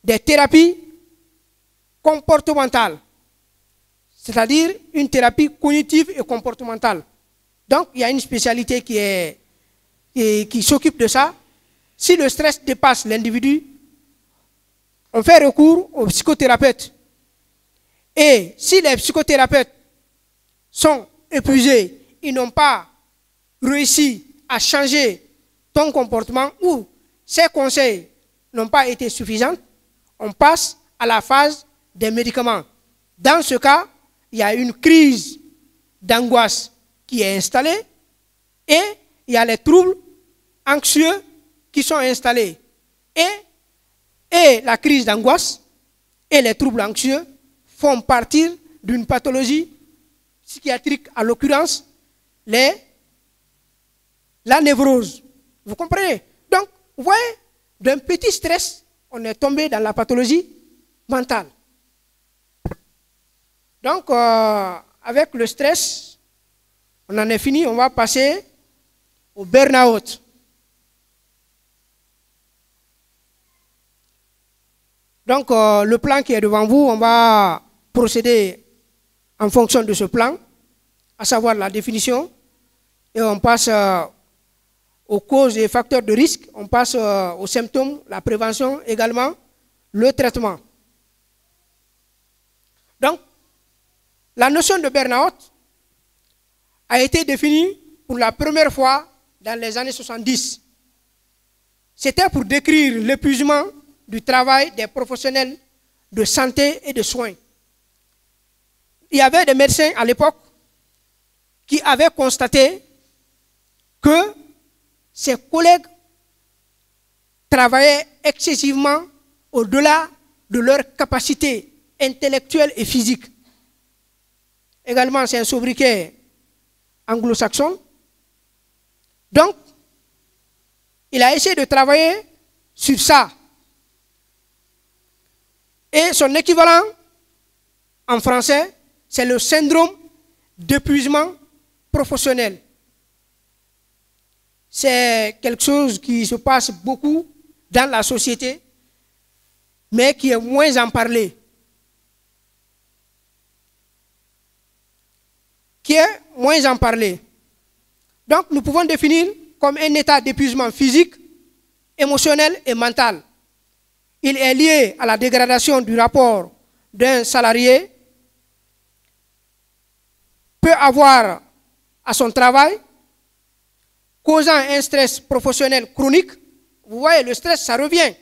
[SPEAKER 3] des thérapies comportementales, c'est-à-dire une thérapie cognitive et comportementale. Donc, il y a une spécialité qui s'occupe de ça. Si le stress dépasse l'individu, on fait recours aux psychothérapeutes. Et si les psychothérapeutes sont épuisés, ils n'ont pas réussi à changer ton comportement ou ces conseils n'ont pas été suffisants, on passe à la phase des médicaments. Dans ce cas, il y a une crise d'angoisse qui est installée et il y a les troubles anxieux qui sont installés. Et la crise d'angoisse et les troubles anxieux font partie d'une pathologie psychiatrique, à l'occurrence la névrose. Vous comprenez? Donc, vous voyez, d'un petit stress, on est tombé dans la pathologie mentale. Donc, avec le stress, on en est fini, on va passer au burn-out. Donc, le plan qui est devant vous, on va procéder en fonction de ce plan, à savoir la définition, et on passe aux causes et facteurs de risque, on passe aux symptômes, la prévention également, le traitement. Donc, la notion de burn-out a été définie pour la première fois dans les années 70. C'était pour décrire l'épuisement du travail des professionnels de santé et de soins. Il y avait des médecins à l'époque qui avaient constaté que ses collègues travaillaient excessivement au-delà de leurs capacités intellectuelles et physiques. Également, c'est un sobriquet anglo-saxon. Donc, il a essayé de travailler sur ça. Et son équivalent en français, c'est le syndrome d'épuisement professionnel. C'est quelque chose qui se passe beaucoup dans la société, mais qui est moins en parlé. Donc, nous pouvons définir comme un état d'épuisement physique, émotionnel et mental. Il est lié à la dégradation du rapport d'un salarié, peut avoir à son travail, causant un stress professionnel chronique. Vous voyez, le stress, ça revient.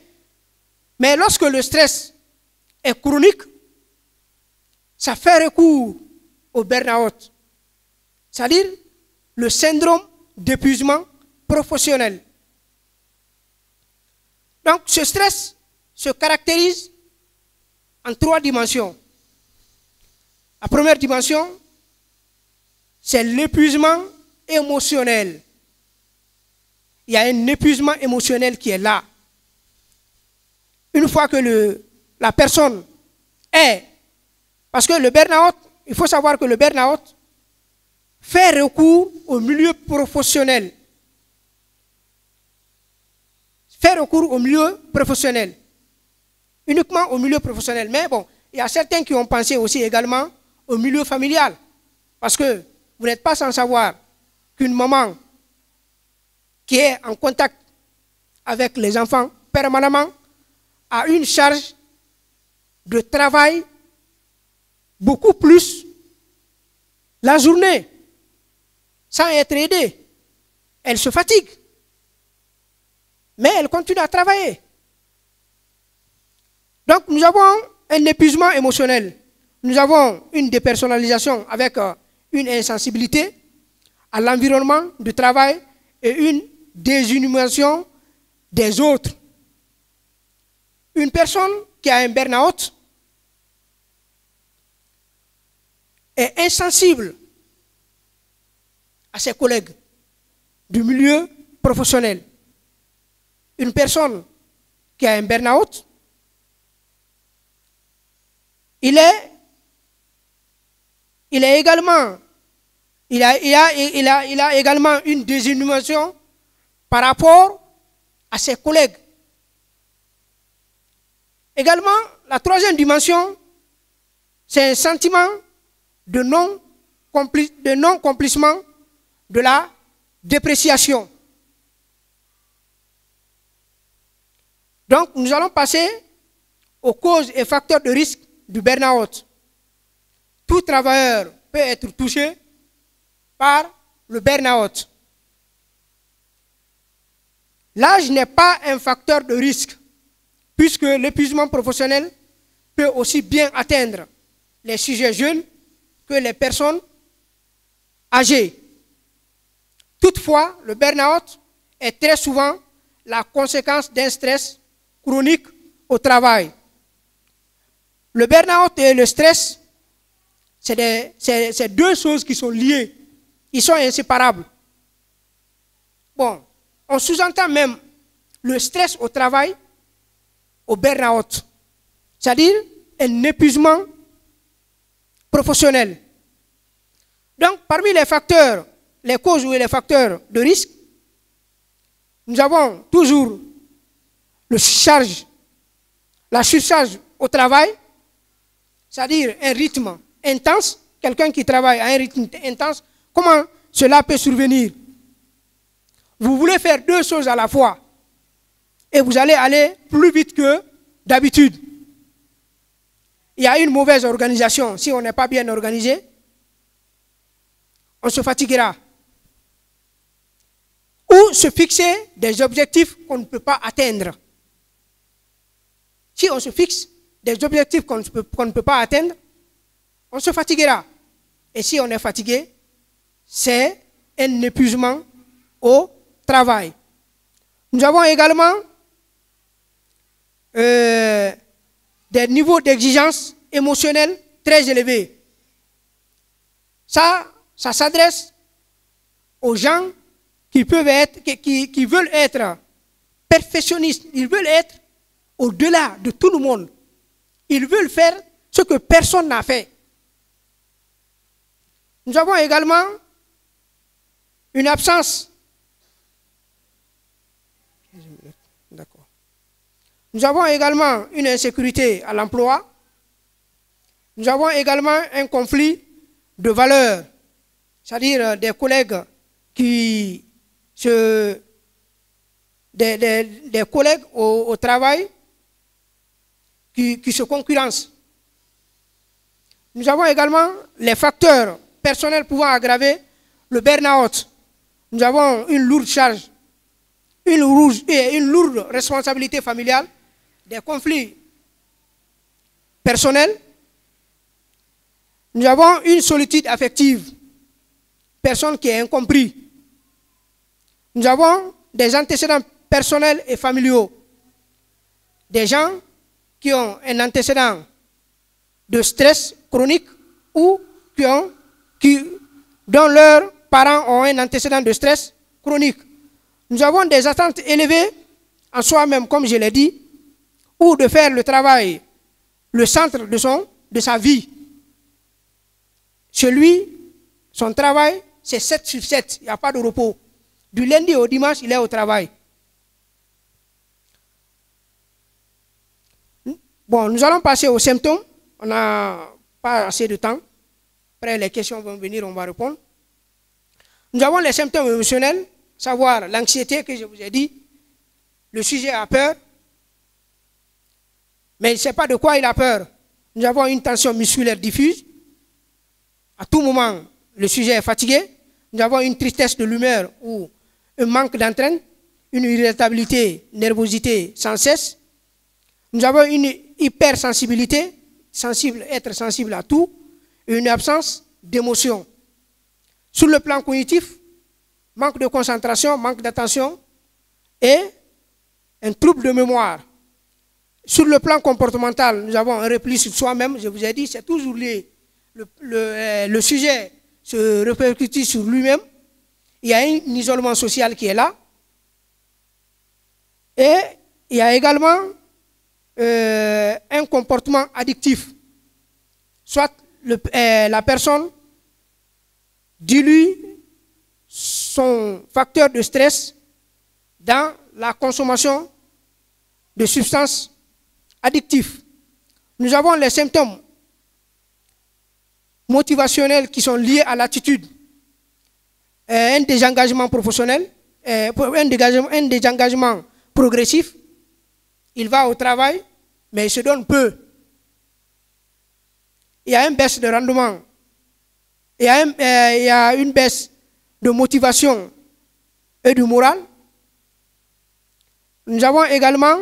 [SPEAKER 3] Mais lorsque le stress est chronique, ça fait recours au burn-out. C'est-à-dire le syndrome d'épuisement professionnel. Donc, ce stress se caractérise en 3 dimensions. La première dimension, c'est l'épuisement émotionnel. Il y a un épuisement émotionnel qui est là. Une fois que la personne est... Parce que le burn-out, il faut savoir que le burn-out fait recours au milieu professionnel. Uniquement au milieu professionnel. Mais bon, il y a certains qui ont pensé aussi également au milieu familial. Parce que vous n'êtes pas sans savoir qu'une maman qui est en contact avec les enfants permanemment a une charge de travail beaucoup plus la journée, sans être aidée. Elle se fatigue, mais elle continue à travailler. Donc nous avons un épuisement émotionnel, nous avons une dépersonnalisation avec une insensibilité à l'environnement du travail et une désinhumation des autres. Une personne qui a un burn-out est insensible à ses collègues du milieu professionnel. Une personne qui a un burn-out, il a également une désinhumation par rapport à ses collègues. Également, la troisième dimension, c'est un sentiment de non-accomplissement de la dépréciation. Donc, nous allons passer aux causes et facteurs de risque du burn-out. Tout travailleur peut être touché par le burn-out. L'âge n'est pas un facteur de risque, puisque l'épuisement professionnel peut aussi bien atteindre les sujets jeunes que les personnes âgées. Toutefois, le burn-out est très souvent la conséquence d'un stress chronique au travail. Le burn-out et le stress, c'est deux choses qui sont liées. Ils sont inséparables. Bon, on sous-entend même le stress au travail au burn-out, c'est-à-dire un épuisement professionnel. Donc, parmi les facteurs, les causes ou les facteurs de risque, nous avons toujours la surcharge au travail, c'est-à-dire un rythme intense quelqu'un qui travaille à un rythme intense, comment cela peut survenir? Vous voulez faire deux choses à la fois et vous allez aller plus vite que d'habitude. Il y a une mauvaise organisation. Si on n'est pas bien organisé, on se fatiguera. Ou se fixer des objectifs qu'on ne peut pas atteindre. Si on se fixe des objectifs qu'on ne peut pas atteindre, on se fatiguera. Et si on est fatigué, c'est un épuisement au travail. Nous avons également des niveaux d'exigence émotionnelle très élevés. Ça s'adresse aux gens qui veulent être perfectionnistes. Ils veulent être au-delà de tout le monde. Ils veulent faire ce que personne n'a fait. Nous avons également une absence. D'accord. Nous avons également une insécurité à l'emploi. Nous avons également un conflit de valeurs, c'est-à-dire des collègues des collègues au travail qui se concurrencent. Nous avons également les facteurs personnels pouvant aggraver le burn-out. Nous avons une lourde charge, une lourde responsabilité familiale, des conflits personnels. Nous avons une solitude affective, personne qui est incompris. Nous avons des antécédents personnels et familiaux, des gens qui ont un antécédent de stress chronique ou dont leurs parents ont un antécédent de stress chronique. Nous avons des attentes élevées en soi-même, comme je l'ai dit, ou de faire le travail le centre de sa vie. Chez lui, son travail, c'est 7 sur 7, il n'y a pas de repos. Du lundi au dimanche, il est au travail. Bon, nous allons passer aux symptômes. On n'a pas assez de temps. Après, les questions vont venir, on va répondre. Nous avons les symptômes émotionnels, savoir l'anxiété que je vous ai dit. Le sujet a peur, mais il ne sait pas de quoi il a peur. Nous avons une tension musculaire diffuse. À tout moment, le sujet est fatigué. Nous avons une tristesse de l'humeur ou un manque d'entrain, une irritabilité, nervosité sans cesse. Nous avons une hypersensibilité, être sensible à tout, et une absence d'émotion. Sur le plan cognitif, manque de concentration, manque d'attention et un trouble de mémoire. Sur le plan comportemental, nous avons un repli sur soi-même, je vous ai dit, c'est toujours lié. Le sujet se répercute sur lui-même. Il y a un isolement social qui est là. Et il y a également un comportement addictif. Soit la personne dilue son facteur de stress dans la consommation de substances addictives. Nous avons les symptômes motivationnels qui sont liés à l'attitude. Un désengagement professionnel, un désengagement progressif. Il va au travail, mais il se donne peu. Il y a une baisse de rendement. Il y a une baisse de motivation et du moral. Nous avons également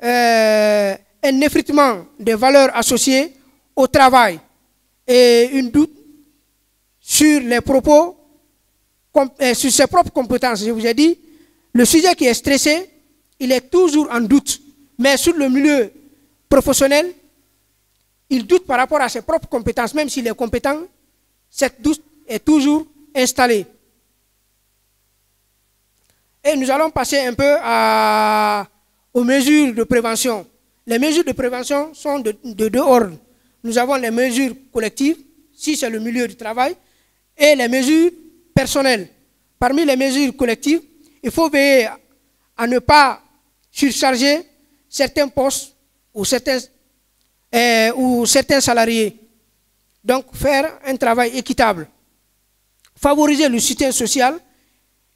[SPEAKER 3] un effritement des valeurs associées au travail et une doute sur les propos, sur ses propres compétences. Je vous ai dit, le sujet qui est stressé, il est toujours en doute. Mais sur le milieu professionnel, il doute par rapport à ses propres compétences. Même s'il est compétent, cette doute est toujours installée. Et nous allons passer un peu aux mesures de prévention. Les mesures de prévention sont de deux ordres. Nous avons les mesures collectives, si c'est le milieu du travail, et les mesures personnelles. Parmi les mesures collectives, il faut veiller à ne pas surcharger certains postes ou certains salariés. Donc, faire un travail équitable. Favoriser le soutien social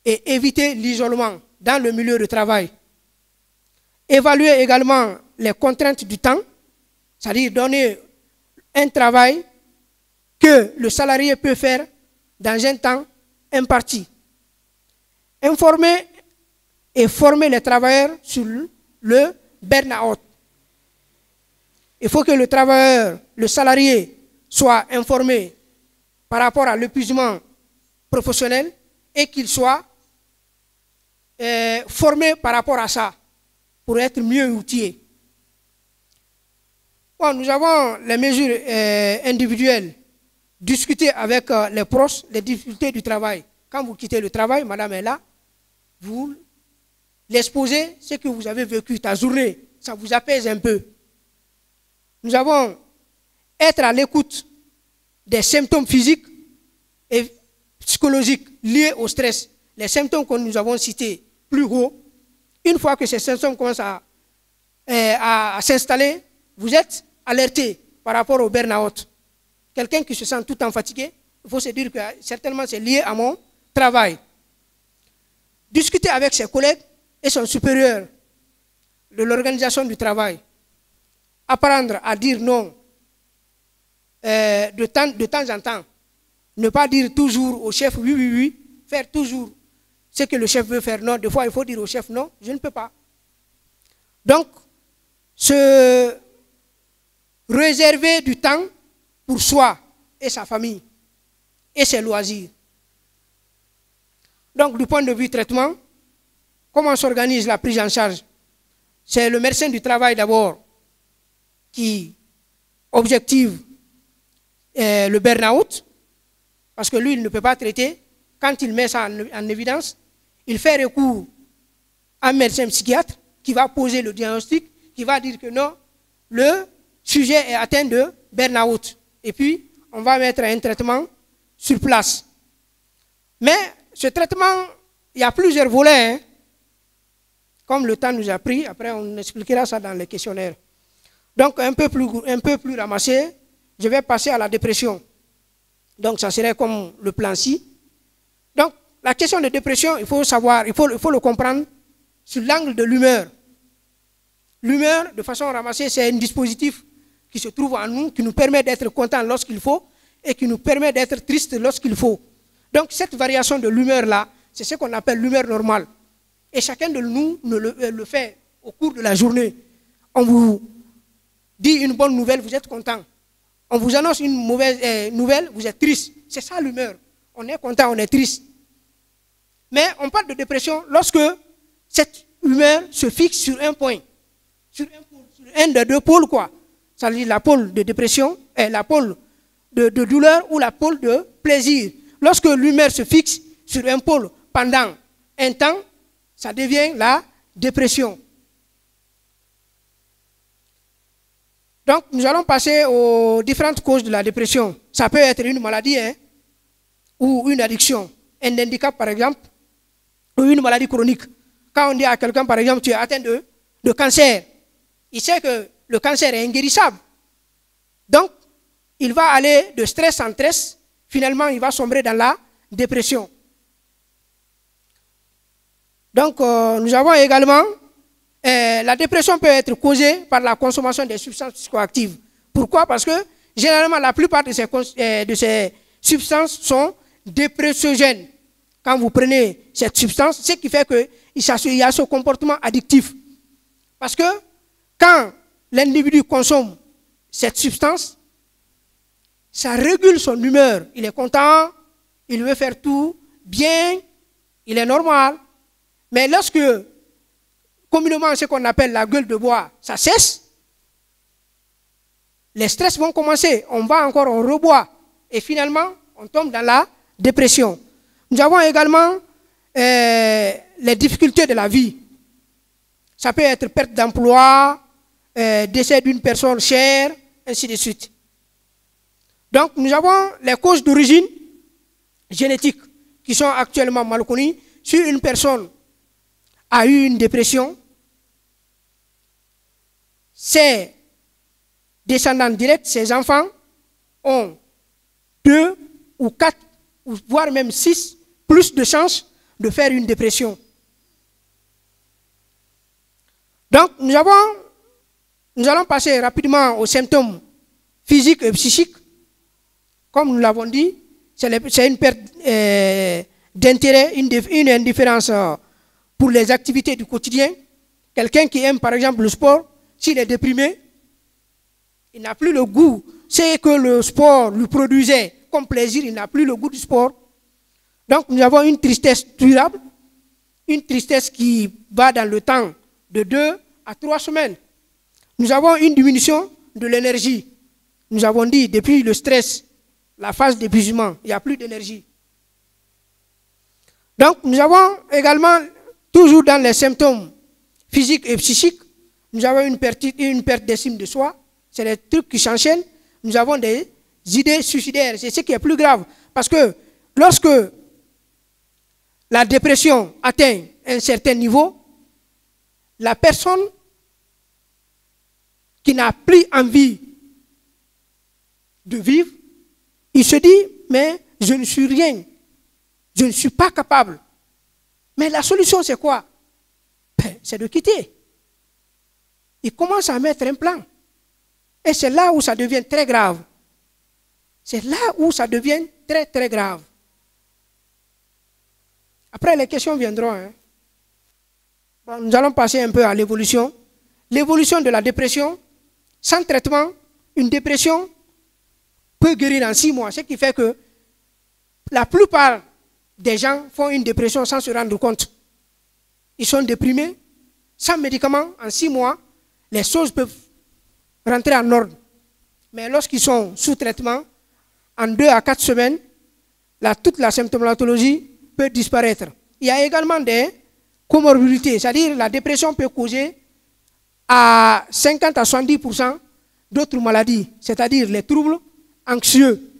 [SPEAKER 3] et éviter l'isolement dans le milieu de travail. Évaluer également les contraintes du temps, c'est-à-dire donner un travail que le salarié peut faire dans un temps imparti. Informer et former les travailleurs sur le burn-out. Il faut que le travailleur, le salarié, soit informé par rapport à l'épuisement professionnel et qu'il soit formé par rapport à ça pour être mieux outillé. Bon, nous avons les mesures individuelles, discuter avec les proches les difficultés du travail. Quand vous quittez le travail, madame est là, vous l'exposez, ce que vous avez vécu, ta journée, ça vous apaise un peu. Nous avons être à l'écoute des symptômes physiques et psychologiques liés au stress. Les symptômes que nous avons cités plus haut, une fois que ces symptômes commencent à s'installer, vous êtes alerté par rapport au burn-out. Quelqu'un qui se sent tout le temps fatigué, il faut se dire que certainement c'est lié à mon travail. Discuter avec ses collègues et son supérieur de l'organisation du travail. Apprendre à dire non de temps en temps. Ne pas dire toujours au chef oui, oui, oui. Faire toujours ce que le chef veut faire. Non, des fois il faut dire au chef non, je ne peux pas. Donc, se réserver du temps pour soi et sa famille et ses loisirs. Donc, du point de vue traitement, comment s'organise la prise en charge? C'est le médecin du travail d'abord qui objective le burn-out, parce que lui, il ne peut pas traiter. Quand il met ça en évidence, il fait recours à un médecin psychiatre qui va poser le diagnostic, qui va dire que non, le sujet est atteint de burn-out. Et puis, on va mettre un traitement sur place. Mais ce traitement, il y a plusieurs volets, hein. Comme le temps nous a pris, après on expliquera ça dans les questionnaires. Donc un peu plus ramassé, je vais passer à la dépression. Donc ça serait comme le plan-ci. Donc la question de dépression, il faut savoir, il faut le comprendre sur l'angle de l'humeur. L'humeur, de façon ramassée, c'est un dispositif qui se trouve en nous, qui nous permet d'être content lorsqu'il faut et qui nous permet d'être triste lorsqu'il faut. Donc cette variation de l'humeur-là, c'est ce qu'on appelle l'humeur normale. Et chacun de nous le fait au cours de la journée. On vous dit une bonne nouvelle, vous êtes content. On vous annonce une mauvaise nouvelle, vous êtes triste. C'est ça l'humeur. On est content, on est triste. Mais on parle de dépression lorsque cette humeur se fixe sur un point. Sur un des deux pôles, quoi. Ça veut dire la pôle de dépression, la pôle de douleur ou la pôle de plaisir. Lorsque l'humeur se fixe sur un pôle pendant un temps, ça devient la dépression. Donc, nous allons passer aux différentes causes de la dépression. Ça peut être une maladie, hein, ou une addiction, un handicap par exemple, ou une maladie chronique. Quand on dit à quelqu'un, par exemple, tu es atteint de cancer, il sait que le cancer est inguérissable. Donc, il va aller de stress en stress, finalement, il va sombrer dans la dépression. Donc, nous avons également, la dépression peut être causée par la consommation des substances psychoactives. Pourquoi? Parce que, généralement, la plupart de ces substances sont dépressogènes. Quand vous prenez cette substance, ce qui fait qu'il y a ce comportement addictif. Parce que, quand l'individu consomme cette substance, ça régule son humeur. Il est content, il veut faire tout bien, il est normal. Mais lorsque, communément, ce qu'on appelle la gueule de bois, ça cesse, les stress vont commencer. On reboit. Et finalement, on tombe dans la dépression. Nous avons également les difficultés de la vie. Ça peut être perte d'emploi, décès d'une personne chère, ainsi de suite. Donc, nous avons les causes d'origine génétique qui sont actuellement mal connues. Si une personne a eu une dépression, ses descendants directs, ses enfants, ont 2 ou 4, ou voire même 6, plus de chances de faire une dépression. Donc, nous allons passer rapidement aux symptômes physiques et psychiques. Comme nous l'avons dit, c'est une perte d'intérêt, une indifférence pour les activités du quotidien. Quelqu'un qui aime par exemple le sport, s'il est déprimé, il n'a plus le goût. C'est que le sport lui produisait comme plaisir, il n'a plus le goût du sport. Donc nous avons une tristesse durable, une tristesse qui va dans le temps de 2 à 3 semaines. Nous avons une diminution de l'énergie. Nous avons dit, depuis le stress, la phase d'épuisement, il n'y a plus d'énergie. Donc nous avons également, toujours dans les symptômes physiques et psychiques, nous avons une perte d'estime de soi. C'est les trucs qui s'enchaînent. Nous avons des idées suicidaires. C'est ce qui est plus grave. Parce que lorsque la dépression atteint un certain niveau, la personne qui n'a plus envie de vivre, il se dit, mais je ne suis rien. Je ne suis pas capable. Mais la solution, c'est quoi? C'est de quitter. Il commence à mettre un plan. Et c'est là où ça devient très grave. C'est là où ça devient très, très grave. Après, les questions viendront. Hein. Bon, nous allons passer un peu à l'évolution. L'évolution de la dépression, sans traitement, une dépression peut guérir en 6 mois. Ce qui fait que la plupart des gens font une dépression sans se rendre compte. Ils sont déprimés, sans médicaments, en 6 mois, les choses peuvent rentrer en ordre. Mais lorsqu'ils sont sous traitement, en 2 à 4 semaines, toute la symptomatologie peut disparaître. Il y a également des comorbidités, c'est-à-dire la dépression peut causer à 50 à 70% d'autres maladies, c'est-à-dire les troubles anxieux.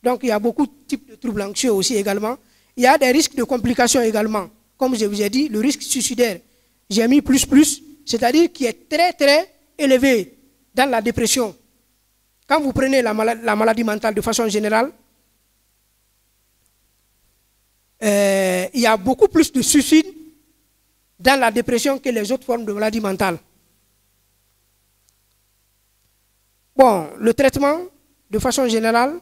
[SPEAKER 3] Donc il y a beaucoup de types de troubles anxieux aussi également. Il y a des risques de complications également. Comme je vous ai dit, le risque suicidaire, j'ai mis plus, c'est-à-dire qui est très très élevé dans la dépression. Quand vous prenez la maladie mentale de façon générale, il y a beaucoup plus de suicides dans la dépression que les autres formes de maladie mentale. Bon, le traitement, de façon générale,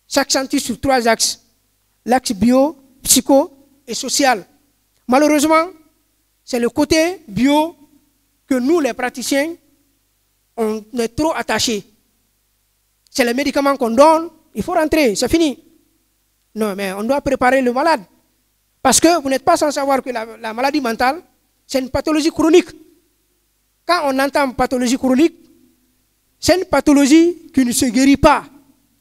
[SPEAKER 3] s'accentue sur 3 axes. L'axe bio, psycho et social. Malheureusement, c'est le côté bio que nous, les praticiens, on est trop attachés. C'est les médicaments qu'on donne, il faut rentrer, c'est fini. Non, mais on doit préparer le malade. Parce que vous n'êtes pas sans savoir que la maladie mentale, c'est une pathologie chronique. Quand on entend pathologie chronique, c'est une pathologie qui ne se guérit pas.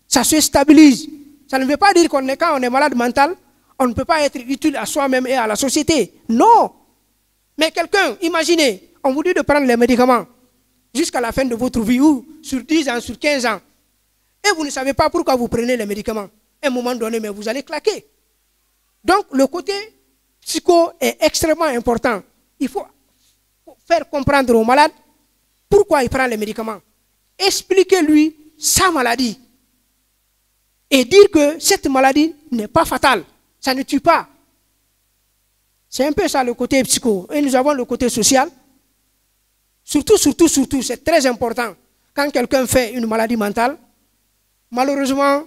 [SPEAKER 3] Ça se stabilise. Ça ne veut pas dire quand on est malade mental, on ne peut pas être utile à soi-même et à la société. Non. Mais quelqu'un, imaginez, on vous dit de prendre les médicaments jusqu'à la fin de votre vie, ou sur 10 ans, sur 15 ans. Et vous ne savez pas pourquoi vous prenez les médicaments. À un moment donné, mais vous allez claquer. Donc, le côté psycho est extrêmement important. Il faut faire comprendre au malade pourquoi il prend les médicaments. Expliquez-lui sa maladie. Et dire que cette maladie n'est pas fatale. Ça ne tue pas. C'est un peu ça le côté psycho. Et nous avons le côté social. Surtout, c'est très important. Quand quelqu'un fait une maladie mentale, malheureusement,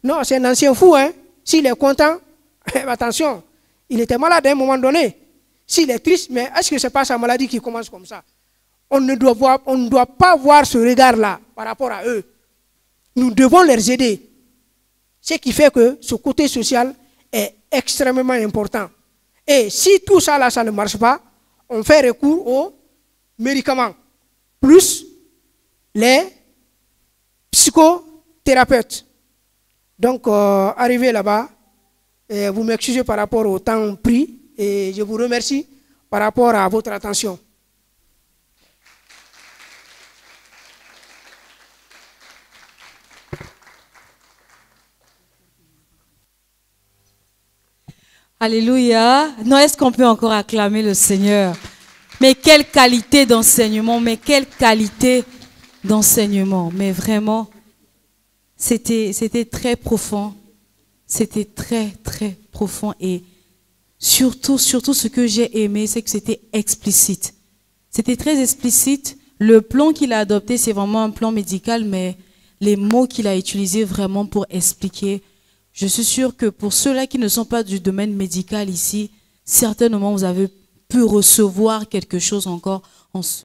[SPEAKER 3] non, c'est un ancien fou. Hein? S'il est content, attention, il était malade à un moment donné. S'il est triste, mais est-ce que ce n'est pas sa maladie qui commence comme ça? On ne doit pas voir ce regard-là par rapport à eux. Nous devons les aider. Ce qui fait que ce côté social est extrêmement important. Et si tout ça, là, ça ne marche pas, on fait recours aux médicaments, plus les psychothérapeutes. Donc, arrivé là-bas, vous m'excusez par rapport au temps pris et je vous remercie par rapport à votre attention.
[SPEAKER 1] Alléluia. Non, est-ce qu'on peut encore acclamer le Seigneur? Mais quelle qualité d'enseignement, mais quelle qualité d'enseignement. Mais vraiment, C'était très profond. C'était très, très profond. Et surtout, ce que j'ai aimé, c'est que c'était explicite. C'était très explicite. Le plan qu'il a adopté, c'est vraiment un plan médical, mais les mots qu'il a utilisés vraiment pour expliquer, je suis sûre que pour ceux-là qui ne sont pas du domaine médical ici, certainement vous avez pu recevoir quelque chose encore